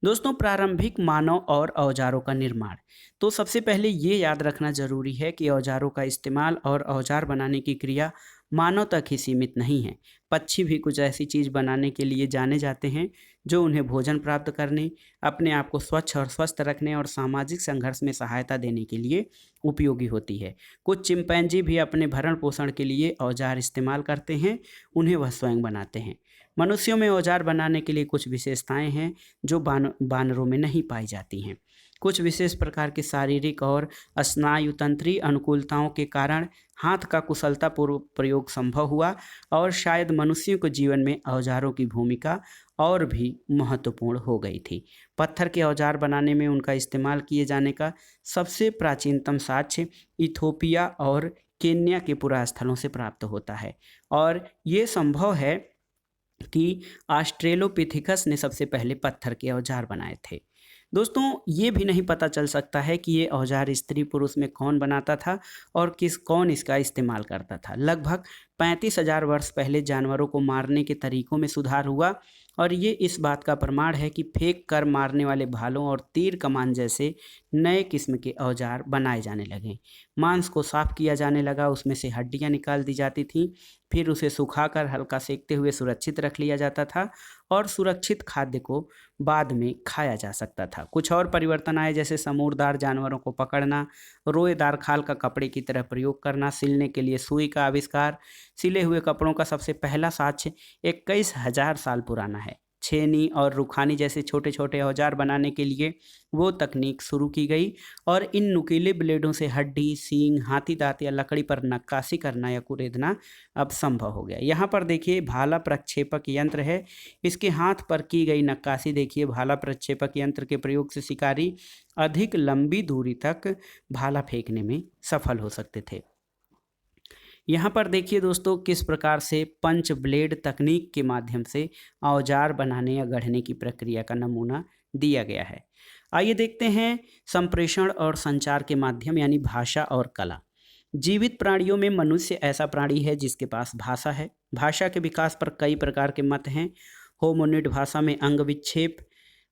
Speaker 1: दोस्तों प्रारंभिक मानव और औजारों का निर्माण। तो सबसे पहले ये याद रखना जरूरी है कि औजारों का इस्तेमाल और औजार बनाने की क्रिया मानव तक ही सीमित नहीं है। पक्षी भी कुछ ऐसी चीज़ बनाने के लिए जाने जाते हैं जो उन्हें भोजन प्राप्त करने, अपने आप को स्वच्छ और स्वस्थ रखने और सामाजिक संघर्ष में सहायता देने के लिए उपयोगी होती है। कुछ चिंपैंजी भी अपने भरण पोषण के लिए औजार इस्तेमाल करते हैं, उन्हें वह स्वयं बनाते हैं। मनुष्यों में औजार बनाने के लिए कुछ विशेषताएं हैं जो बानरों में नहीं पाई जाती हैं। कुछ विशेष प्रकार की शारीरिक और स्नायुतंत्रीय अनुकूलताओं के कारण हाथ का कुशलतापूर्वक प्रयोग संभव हुआ और शायद मनुष्यों के जीवन में औजारों की भूमिका और भी महत्वपूर्ण हो गई थी। पत्थर के औजार बनाने में उनका इस्तेमाल किए जाने का सबसे प्राचीनतम साक्ष्य इथोपिया और केन्या के पुरास्थलों से प्राप्त होता है और ये संभव है कि ऑस्ट्रेलोपिथेकस ने सबसे पहले पत्थर के औजार बनाए थे। दोस्तों ये भी नहीं पता चल सकता है कि ये औजार स्त्री पुरुष में कौन बनाता था और कौन इसका इस्तेमाल करता था। लगभग 35,000 वर्ष पहले जानवरों को मारने के तरीकों में सुधार हुआ और ये इस बात का प्रमाण है कि फेंक कर मारने वाले भालों और तीर कमान जैसे नए किस्म के औजार बनाए जाने लगे। मांस को साफ किया जाने लगा, उसमें से हड्डियां निकाल दी जाती थीं, फिर उसे सुखाकर हल्का सेकते हुए सुरक्षित रख लिया जाता था और सुरक्षित खाद्य को बाद में खाया जा सकता था। कुछ और परिवर्तन आए जैसे समूरदार जानवरों को पकड़ना, रोएदार खाल का कपड़े की तरह प्रयोग करना, सिलने के लिए सुई का आविष्कार। सिले हुए कपड़ों का सबसे पहला साक्ष्य 21,000 साल पुराना है। छेनी और रुखानी जैसे छोटे छोटे औजार बनाने के लिए वो तकनीक शुरू की गई और इन नुकीले ब्लेडों से हड्डी, सींग, हाथी दांत या लकड़ी पर नक्काशी करना या कुरेदना अब संभव हो गया। यहाँ पर देखिए भाला प्रक्षेपक यंत्र है। इसके हाथ पर की गई नक्काशी देखिए। भाला प्रक्षेपक यंत्र के प्रयोग से शिकारी अधिक लंबी दूरी तक भाला फेंकने में सफल हो सकते थे। यहाँ पर देखिए दोस्तों किस प्रकार से पंच ब्लेड तकनीक के माध्यम से औजार बनाने या गढ़ने की प्रक्रिया का नमूना दिया गया है। आइए देखते हैं संप्रेषण और संचार के माध्यम यानी भाषा और कला। जीवित प्राणियों में मनुष्य ऐसा प्राणी है जिसके पास भाषा है। भाषा के विकास पर कई प्रकार के मत हैं। होमिनिड भाषा में अंग विक्षेप,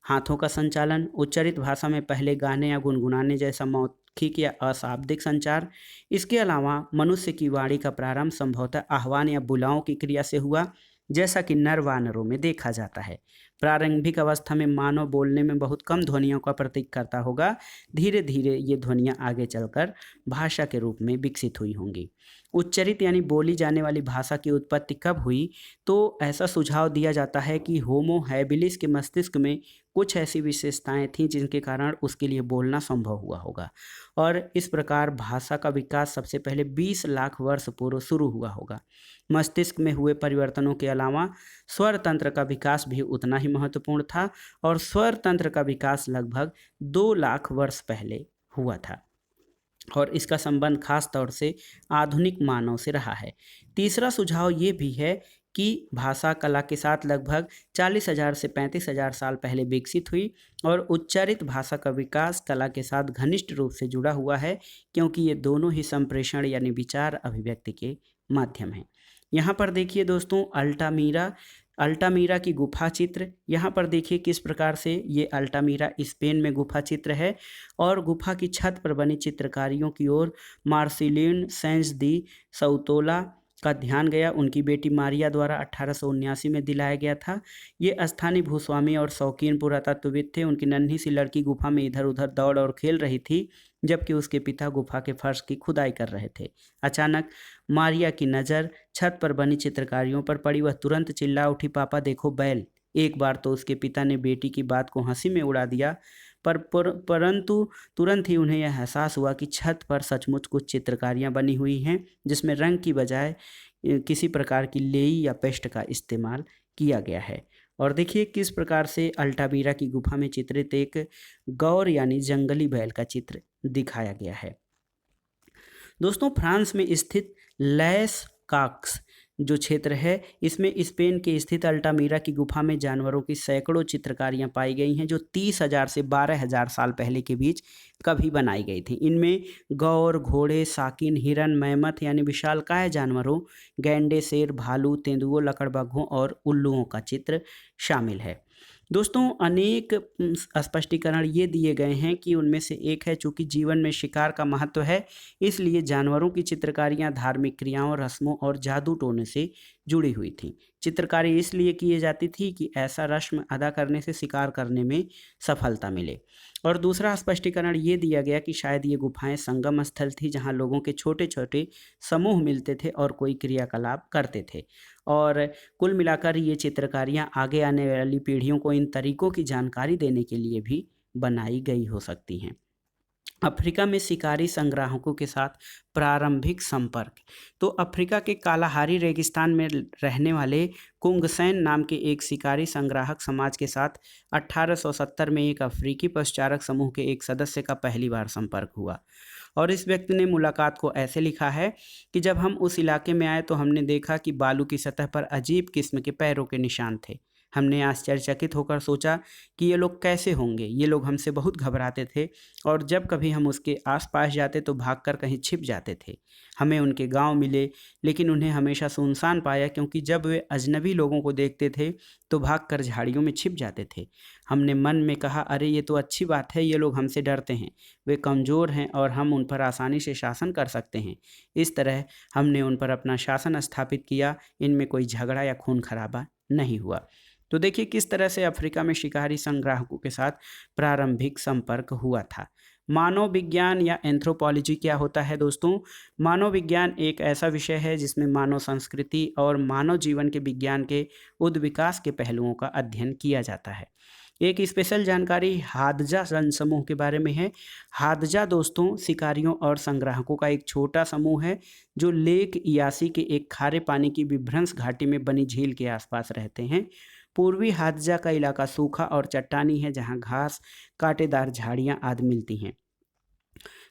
Speaker 1: हाथों का संचालन, उच्चरित भाषा में पहले गाने या गुनगुनाने जैसा मौखिक या अशाब्दिक संचार। इसके अलावा मनुष्य की वाणी का प्रारंभ संभवतः आह्वान या बुलाओं की क्रिया से हुआ, जैसा कि नर वानरों में देखा जाता है। प्रारंभिक अवस्था में मानव बोलने में बहुत कम ध्वनियों का प्रतीक करता होगा। धीरे धीरे ये ध्वनियाँ आगे चलकर भाषा के रूप में विकसित हुई होंगी। उच्चरित यानी बोली जाने वाली भाषा की उत्पत्ति कब हुई? तो ऐसा सुझाव दिया जाता है कि होमो हैबिलिस के मस्तिष्क में कुछ ऐसी विशेषताएं थीं जिनके कारण उसके लिए बोलना संभव हुआ होगा। और इस प्रकार भाषा का विकास सबसे पहले 20 लाख वर्ष पूर्व शुरू हुआ होगा। मस्तिष्क में हुए परिवर्तनों के अलावा स्वर तंत्र का विकास भी उतना ही महत्वपूर्ण था और स्वर तंत्र का विकास लगभग 2 लाख वर्ष पहले हुआ था और इसका संबंध खास तौर से आधुनिक मानव से रहा है। तीसरा सुझाव ये भी है कि भाषा कला के साथ लगभग 40,000 से 35,000 साल पहले विकसित हुई और उच्चारित भाषा का विकास कला के साथ घनिष्ठ रूप से जुड़ा हुआ है, क्योंकि ये दोनों ही संप्रेषण यानी विचार अभिव्यक्ति के माध्यम हैं। यहाँ पर देखिए दोस्तों, अल्टामीरा की गुफा चित्र। यहाँ पर देखिए किस प्रकार से ये अल्टामीरा स्पेन में गुफा चित्र है और गुफा की छत पर बनी चित्रकारियों की ओर मार्सिलिन सेंस दी सौतोला का ध्यान गया। उनकी बेटी मारिया द्वारा 1879 में दिलाया गया था। ये स्थानीय भूस्वामी और शौकीन पुरातत्वविद थे। उनकी नन्ही सी लड़की गुफा में इधर उधर दौड़ और खेल रही थी, जबकि उसके पिता गुफा के फर्श की खुदाई कर रहे थे। अचानक मारिया की नज़र छत पर बनी चित्रकारियों पर पड़ी। वह तुरंत चिल्ला उठी, पापा देखो बैल। एक बार तो उसके पिता ने बेटी की बात को हंसी में उड़ा दिया, परंतु तुरंत ही उन्हें यह एहसास हुआ कि छत पर सचमुच कुछ चित्रकारियां बनी हुई हैं जिसमें रंग की बजाय किसी प्रकार की लेई या पेस्ट का इस्तेमाल किया गया है। और देखिए किस प्रकार से अल्टामीरा की गुफा में चित्रित एक गौर यानी जंगली बैल का चित्र दिखाया गया है। दोस्तों, फ्रांस में स्थित लैस काक्स जो क्षेत्र है, इसमें स्पेन के स्थित अल्टामीरा की गुफा में जानवरों की सैकड़ों चित्रकारियां पाई गई हैं जो 30,000 से 12,000 साल पहले के बीच कभी बनाई गई थी। इनमें गौर, घोड़े, साकिन, हिरन, मैमथ यानी विशालकाय जानवरों, गैंडे, शेर, भालू, तेंदुओं, लकड़बग्घों और उल्लुओं का चित्र शामिल है। दोस्तों, अनेक स्पष्टीकरण ये दिए गए हैं कि उनमें से एक है, चूंकि जीवन में शिकार का महत्व है, इसलिए जानवरों की चित्रकारियां धार्मिक क्रियाओं, रस्मों और जादू टोने से जुड़ी हुई थीं। चित्रकारी इसलिए किए जाती थी कि ऐसा रस्म अदा करने से शिकार करने में सफलता मिले। और दूसरा स्पष्टीकरण ये दिया गया कि शायद ये गुफाएं संगम स्थल थी जहां लोगों के छोटे छोटे समूह मिलते थे और कोई क्रियाकलाप करते थे। और कुल मिलाकर ये चित्रकारियाँ आगे आने वाली पीढ़ियों को इन तरीकों की जानकारी देने के लिए भी बनाई गई हो सकती हैं। अफ्रीका में शिकारी संग्राहकों के साथ प्रारंभिक संपर्क। तो अफ्रीका के कालाहारी रेगिस्तान में रहने वाले कुंगसैन नाम के एक शिकारी संग्राहक समाज के साथ 1870 में एक अफ्रीकी पशुचारक समूह के एक सदस्य का पहली बार संपर्क हुआ। और इस व्यक्ति ने मुलाकात को ऐसे लिखा है कि जब हम उस इलाके में आए तो हमने देखा कि बालू की सतह पर अजीब किस्म के पैरों के निशान थे। हमने आश्चर्यचकित होकर सोचा कि ये लोग कैसे होंगे। ये लोग हमसे बहुत घबराते थे और जब कभी हम उसके आसपास जाते तो भागकर कहीं छिप जाते थे। हमें उनके गांव मिले, लेकिन उन्हें हमेशा सुनसान पाया, क्योंकि जब वे अजनबी लोगों को देखते थे तो भागकर झाड़ियों में छिप जाते थे। हमने मन में कहा, अरे ये तो अच्छी बात है, ये लोग हमसे डरते हैं, वे कमज़ोर हैं और हम उन पर आसानी से शासन कर सकते हैं। इस तरह हमने उन पर अपना शासन स्थापित किया। इनमें कोई झगड़ा या खून खराबा नहीं हुआ। तो देखिए किस तरह से अफ्रीका में शिकारी संग्राहकों के साथ प्रारंभिक संपर्क हुआ था। मानव विज्ञान या एंथ्रोपोलॉजी क्या होता है दोस्तों? मानव विज्ञान एक ऐसा विषय है जिसमें मानव संस्कृति और मानव जीवन के विज्ञान के उद्विकास के पहलुओं का अध्ययन किया जाता है। एक स्पेशल जानकारी हादजा जनसमूह के बारे में है। हादजा दोस्तों शिकारियों और संग्राहकों का एक छोटा समूह है जो लेक इयासी के एक खारे पानी की विभ्रंश घाटी में बनी झील के आसपास रहते हैं। पूर्वी हादजा का इलाका सूखा और चट्टानी है जहां घास, कांटेदार झाड़ियां आदि मिलती हैं।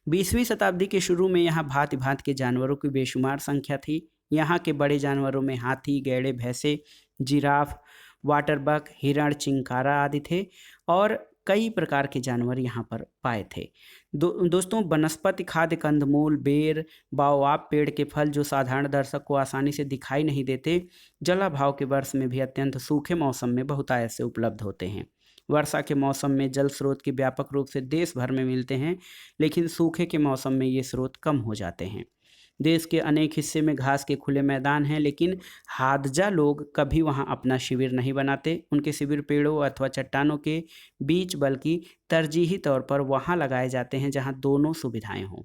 Speaker 1: 20वीं शताब्दी के शुरू में यहाँ भांति भांति के जानवरों की बेशुमार संख्या थी। यहाँ के बड़े जानवरों में हाथी, गैंडे, भैंसे, जिराफ, वाटरबक, हिरण, चिंकारा आदि थे और कई प्रकार के जानवर यहाँ पर पाए थे। दोस्तों वनस्पति खाद्य, कंदमूल, बेर, बाओआब पेड़ के फल जो साधारण दर्शक को आसानी से दिखाई नहीं देते, जलाभाव के वर्ष में भी अत्यंत सूखे मौसम में बहुतायत से उपलब्ध होते हैं। वर्षा के मौसम में जल स्रोत के व्यापक रूप से देश भर में मिलते हैं, लेकिन सूखे के मौसम में ये स्रोत कम हो जाते हैं। देश के अनेक हिस्से में घास के खुले मैदान हैं, लेकिन हादजा लोग कभी वहां अपना शिविर नहीं बनाते। उनके शिविर पेड़ों अथवा चट्टानों के बीच बल्कि तरजीही तौर पर वहां लगाए जाते हैं जहां दोनों सुविधाएं हों।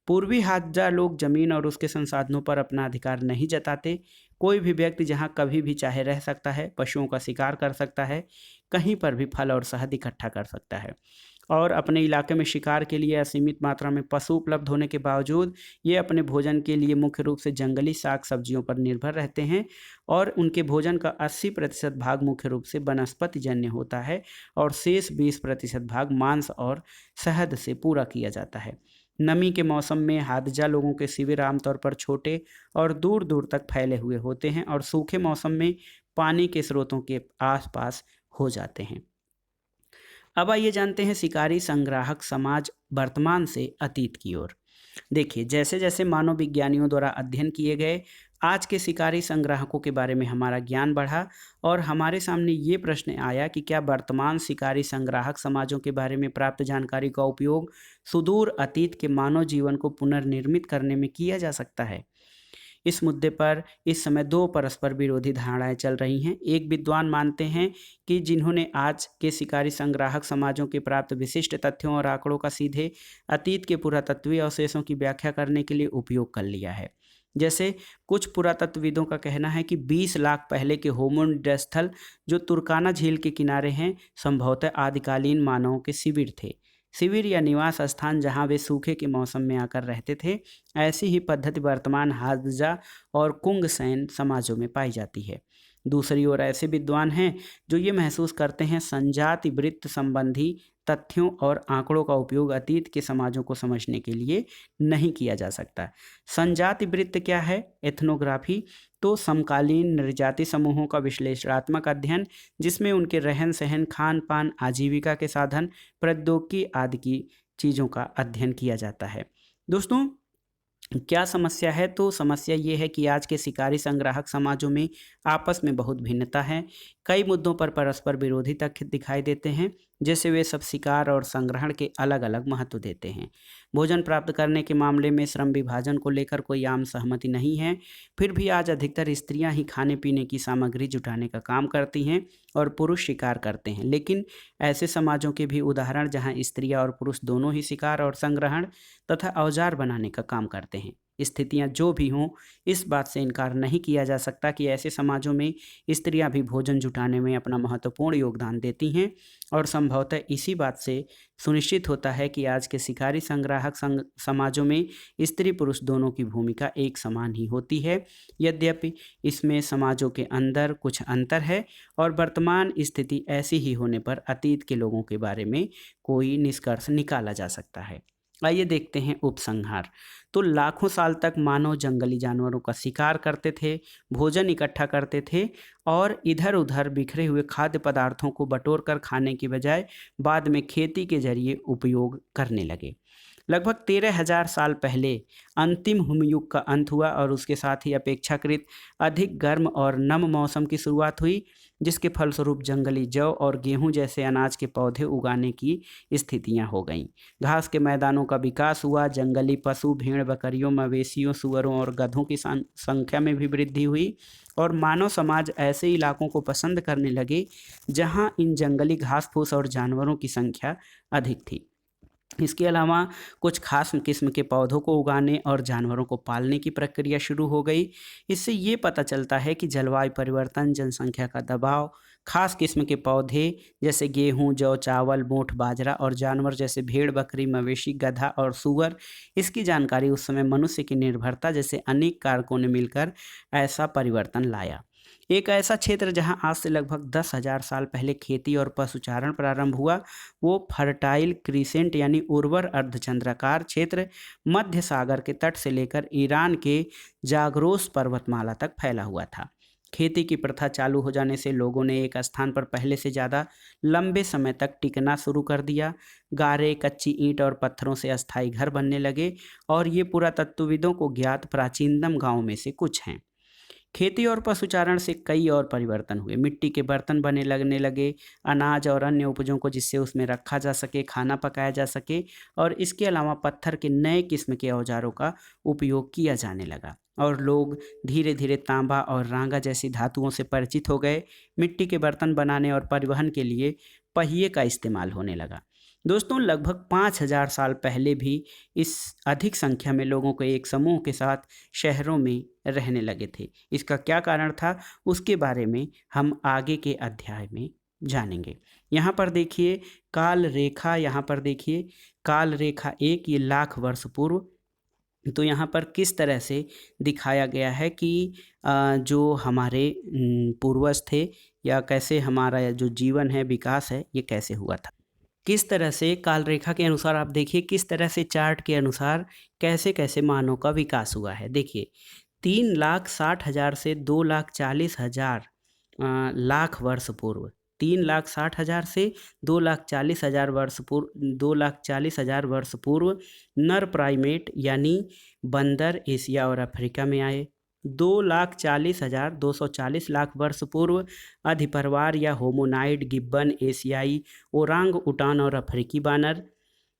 Speaker 1: पूर्वी हादजा लोग जमीन और उसके संसाधनों पर अपना अधिकार नहीं जताते। कोई भी व्यक्ति जहां कभी भी चाहे रह सकता है, पशुओं का शिकार कर सकता है, कहीं पर भी फल और शहद इकट्ठा कर सकता है। और अपने इलाके में शिकार के लिए असीमित मात्रा में पशु उपलब्ध होने के बावजूद ये अपने भोजन के लिए मुख्य रूप से जंगली साग सब्जियों पर निर्भर रहते हैं और उनके भोजन का 80% भाग मुख्य रूप से वनस्पति जन्य होता है और शेष 20% भाग मांस और शहद से पूरा किया जाता है। नमी के मौसम में हादजा लोगों के शिविर आमतौर पर छोटे और दूर दूर तक फैले हुए होते हैं और सूखे मौसम में पानी के स्रोतों के आसपास हो जाते हैं। अब आइए जानते हैं शिकारी संग्राहक समाज वर्तमान से अतीत की ओर। देखिए, जैसे जैसे मानव विज्ञानियों द्वारा अध्ययन किए गए आज के शिकारी संग्राहकों के बारे में हमारा ज्ञान बढ़ा और हमारे सामने ये प्रश्न आया कि क्या वर्तमान शिकारी संग्राहक समाजों के बारे में प्राप्त जानकारी का उपयोग सुदूर अतीत के मानव जीवन को पुनर्निर्मित करने में किया जा सकता है। इस मुद्दे पर इस समय दो परस्पर विरोधी धारणाएं चल रही हैं। एक विद्वान मानते हैं कि जिन्होंने आज के शिकारी संग्राहक समाजों के प्राप्त विशिष्ट तथ्यों और आंकड़ों का सीधे अतीत के पुरातत्वीय अवशेषों की व्याख्या करने के लिए उपयोग कर लिया है। जैसे कुछ पुरातत्वविदों का कहना है कि 20 लाख पहले के होमो स्थल जो तुर्काना झील के किनारे हैं संभवतः आदिकालीन मानवों के शिविर थे। शिविर या निवास स्थान जहां वे सूखे के मौसम में आकर रहते थे। ऐसी ही पद्धति वर्तमान हादजा और कुंगसैन समाजों में पाई जाती है। दूसरी ओर ऐसे विद्वान हैं जो ये महसूस करते हैं संजाति वृत्त संबंधी तथ्यों और आंकड़ों का उपयोग अतीत के समाजों को समझने के लिए नहीं किया जा सकता। संजाति वृत्त क्या है? एथनोग्राफी तो समकालीन नृजाति समूहों का विश्लेषणात्मक अध्ययन जिसमें उनके रहन सहन, खान पान, आजीविका के साधन, प्रौद्योगिकी आदि की चीज़ों का अध्ययन किया जाता है। दोस्तों, क्या समस्या है? तो समस्या ये है कि आज के शिकारी संग्राहक समाजों में आपस में बहुत भिन्नता है। कई मुद्दों पर परस्पर विरोधी तथ्य दिखाई देते हैं, जैसे वे सब शिकार और संग्रहण के अलग अलग महत्व देते हैं। भोजन प्राप्त करने के मामले में श्रम विभाजन को लेकर कोई आम सहमति नहीं है। फिर भी आज अधिकतर स्त्रियां ही खाने पीने की सामग्री जुटाने का काम करती हैं और पुरुष शिकार करते हैं। लेकिन ऐसे समाजों के भी उदाहरण जहां स्त्रियां और पुरुष दोनों ही शिकार और संग्रहण तथा औजार बनाने का काम करते हैं। स्थितियां जो भी हों, इस बात से इनकार नहीं किया जा सकता कि ऐसे समाजों में स्त्रियां भी भोजन जुटाने में अपना महत्वपूर्ण योगदान देती हैं और संभवतः इसी बात से सुनिश्चित होता है कि आज के शिकारी संग्राहक समाजों में स्त्री पुरुष दोनों की भूमिका एक समान ही होती है। यद्यपि इसमें समाजों के अंदर कुछ अंतर है और वर्तमान स्थिति ऐसी ही होने पर अतीत के लोगों के बारे में कोई निष्कर्ष निकाला जा सकता है। आइए देखते हैं उपसंहार। तो लाखों साल तक मानव जंगली जानवरों का शिकार करते थे, भोजन इकट्ठा करते थे और इधर उधर बिखरे हुए खाद्य पदार्थों को बटोर कर खाने की बजाय बाद में खेती के जरिए उपयोग करने लगे। लगभग 13,000 साल पहले अंतिम हिमयुग का अंत हुआ और उसके साथ ही अपेक्षाकृत अधिक गर्म और नम मौसम की शुरुआत हुई, जिसके फलस्वरूप जंगली जौ और गेहूं जैसे अनाज के पौधे उगाने की स्थितियां हो गईं। घास के मैदानों का विकास हुआ, जंगली पशु, भेड़ बकरियों, मवेशियों, सुअरों और गधों की संख्या में भी वृद्धि हुई और मानव समाज ऐसे इलाकों को पसंद करने लगे जहां इन जंगली घास फूस और जानवरों की संख्या अधिक थी। इसके अलावा कुछ खास किस्म के पौधों को उगाने और जानवरों को पालने की प्रक्रिया शुरू हो गई। इससे ये पता चलता है कि जलवायु परिवर्तन, जनसंख्या का दबाव, खास किस्म के पौधे जैसे गेहूं, जौ, चावल, मोठ, बाजरा और जानवर जैसे भेड़, बकरी, मवेशी, गधा और सूअर, इसकी जानकारी उस समय मनुष्य की निर्भरता जैसे अनेक कारकों ने मिलकर ऐसा परिवर्तन लाया। एक ऐसा क्षेत्र जहां आज से लगभग 10,000 साल पहले खेती और पशुचारण प्रारंभ हुआ, वो फर्टाइल क्रीसेंट यानी उर्वर अर्धचंद्राकार क्षेत्र मध्य सागर के तट से लेकर ईरान के जाग्रोस पर्वतमाला तक फैला हुआ था। खेती की प्रथा चालू हो जाने से लोगों ने एक स्थान पर पहले से ज़्यादा लंबे समय तक टिकना शुरू कर दिया। गारे, कच्ची ईंट और पत्थरों से अस्थायी घर बनने लगे और ये पुरातत्वविदों को ज्ञात प्राचीनतम गांवों में से कुछ हैं। खेती और पशुचारण से कई और परिवर्तन हुए। मिट्टी के बर्तन बने लगने लगे, अनाज और अन्य उपजों को जिससे उसमें रखा जा सके, खाना पकाया जा सके और इसके अलावा पत्थर के नए किस्म के औजारों का उपयोग किया जाने लगा और लोग धीरे धीरे तांबा और रांगा जैसी धातुओं से परिचित हो गए। मिट्टी के बर्तन बनाने और परिवहन के लिए पहिए का इस्तेमाल होने लगा। दोस्तों, लगभग 5,000 साल पहले भी इस अधिक संख्या में लोगों को एक समूह के साथ शहरों में रहने लगे थे। इसका क्या कारण था, उसके बारे में हम आगे के अध्याय में जानेंगे। यहाँ पर देखिए काल रेखा, यहाँ पर देखिए काल रेखा 1, ये लाख वर्ष पूर्व। तो यहाँ पर किस तरह से दिखाया गया है कि जो हमारे पूर्वज थे या कैसे हमारा जो जीवन है, विकास है, ये कैसे हुआ था। किस तरह से काल रेखा के अनुसार आप देखिए किस तरह से चार्ट के अनुसार कैसे-कैसे मानव का विकास हुआ है। देखिए 3,60,000 से 2,40,000 लाख वर्ष पूर्व, 3,60,000 से 2,40,000 वर्ष पूर्व, 2,40,000 वर्ष पूर्व नर प्राइमेट यानी बंदर एशिया और अफ्रीका में आए। 2,40,000 240 लाख वर्ष पूर्व अधिपरिवार या होमोनाइड गिब्बन एशियाई ओरांग उटान और अफ्रीकी बानर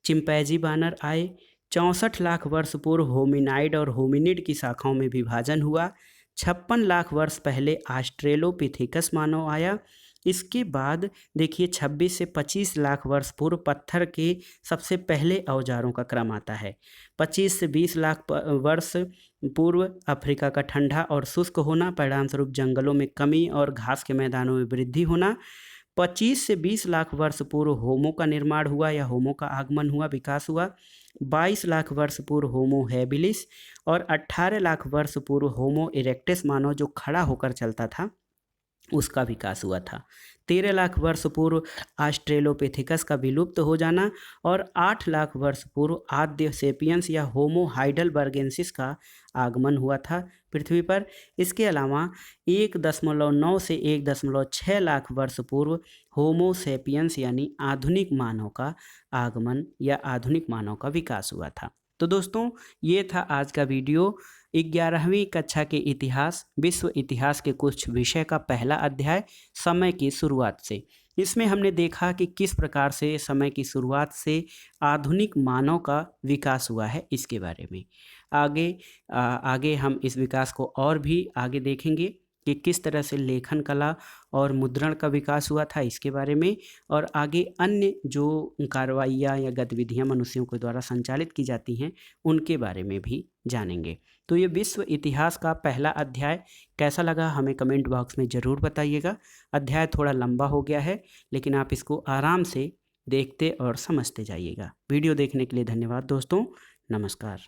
Speaker 1: चिंपैंजी बानर आए। 64 लाख वर्ष पूर्व होमिनाइड और होमिनिड की शाखाओं में विभाजन हुआ। 56 लाख वर्ष पहले ऑस्ट्रेलोपिथेकस मानव आया। इसके बाद देखिए 26 से 25 लाख वर्ष पूर्व पत्थर के सबसे पहले औजारों का क्रम आता है। 25 से 20 लाख वर्ष पूर्व अफ्रीका का ठंडा और शुष्क होना, परिणामस्वरूप जंगलों में कमी और घास के मैदानों में वृद्धि होना। 25 से 20 लाख वर्ष पूर्व होमो का निर्माण हुआ या होमो का आगमन हुआ, विकास हुआ। 22 लाख वर्ष पूर्व होमो हैबिलिस और 18 लाख वर्ष पूर्व होमो इरेक्टस मानव जो खड़ा होकर चलता था, उसका विकास हुआ था। 13 लाख वर्ष पूर्व ऑस्ट्रेलोपिथेकस का विलुप्त हो जाना और 8 लाख वर्ष पूर्व आद्य सेपियंस या होमो हाइडलबर्गेंसिस का आगमन हुआ था पृथ्वी पर। इसके अलावा 1.9 से 1.6 लाख वर्ष पूर्व होमो सेपियंस यानी आधुनिक मानव का आगमन या आधुनिक मानव का विकास हुआ था। तो दोस्तों ये था आज का वीडियो 11वीं कक्षा के इतिहास, विश्व इतिहास के कुछ विषय का पहला अध्याय समय की शुरुआत से। इसमें हमने देखा कि किस प्रकार से समय की शुरुआत से आधुनिक मानव का विकास हुआ है, इसके बारे में। आगे हम इस विकास को और भी आगे देखेंगे कि किस तरह से लेखन कला और मुद्रण का विकास हुआ था, इसके बारे में, और आगे अन्य जो कार्रवाइयाँ या गतिविधियाँ मनुष्यों के द्वारा संचालित की जाती हैं उनके बारे में भी जानेंगे। तो ये विश्व इतिहास का पहला अध्याय कैसा लगा हमें कमेंट बॉक्स में ज़रूर बताइएगा। अध्याय थोड़ा लंबा हो गया है, लेकिन आप इसको आराम से देखते और समझते जाइएगा। वीडियो देखने के लिए धन्यवाद दोस्तों, नमस्कार।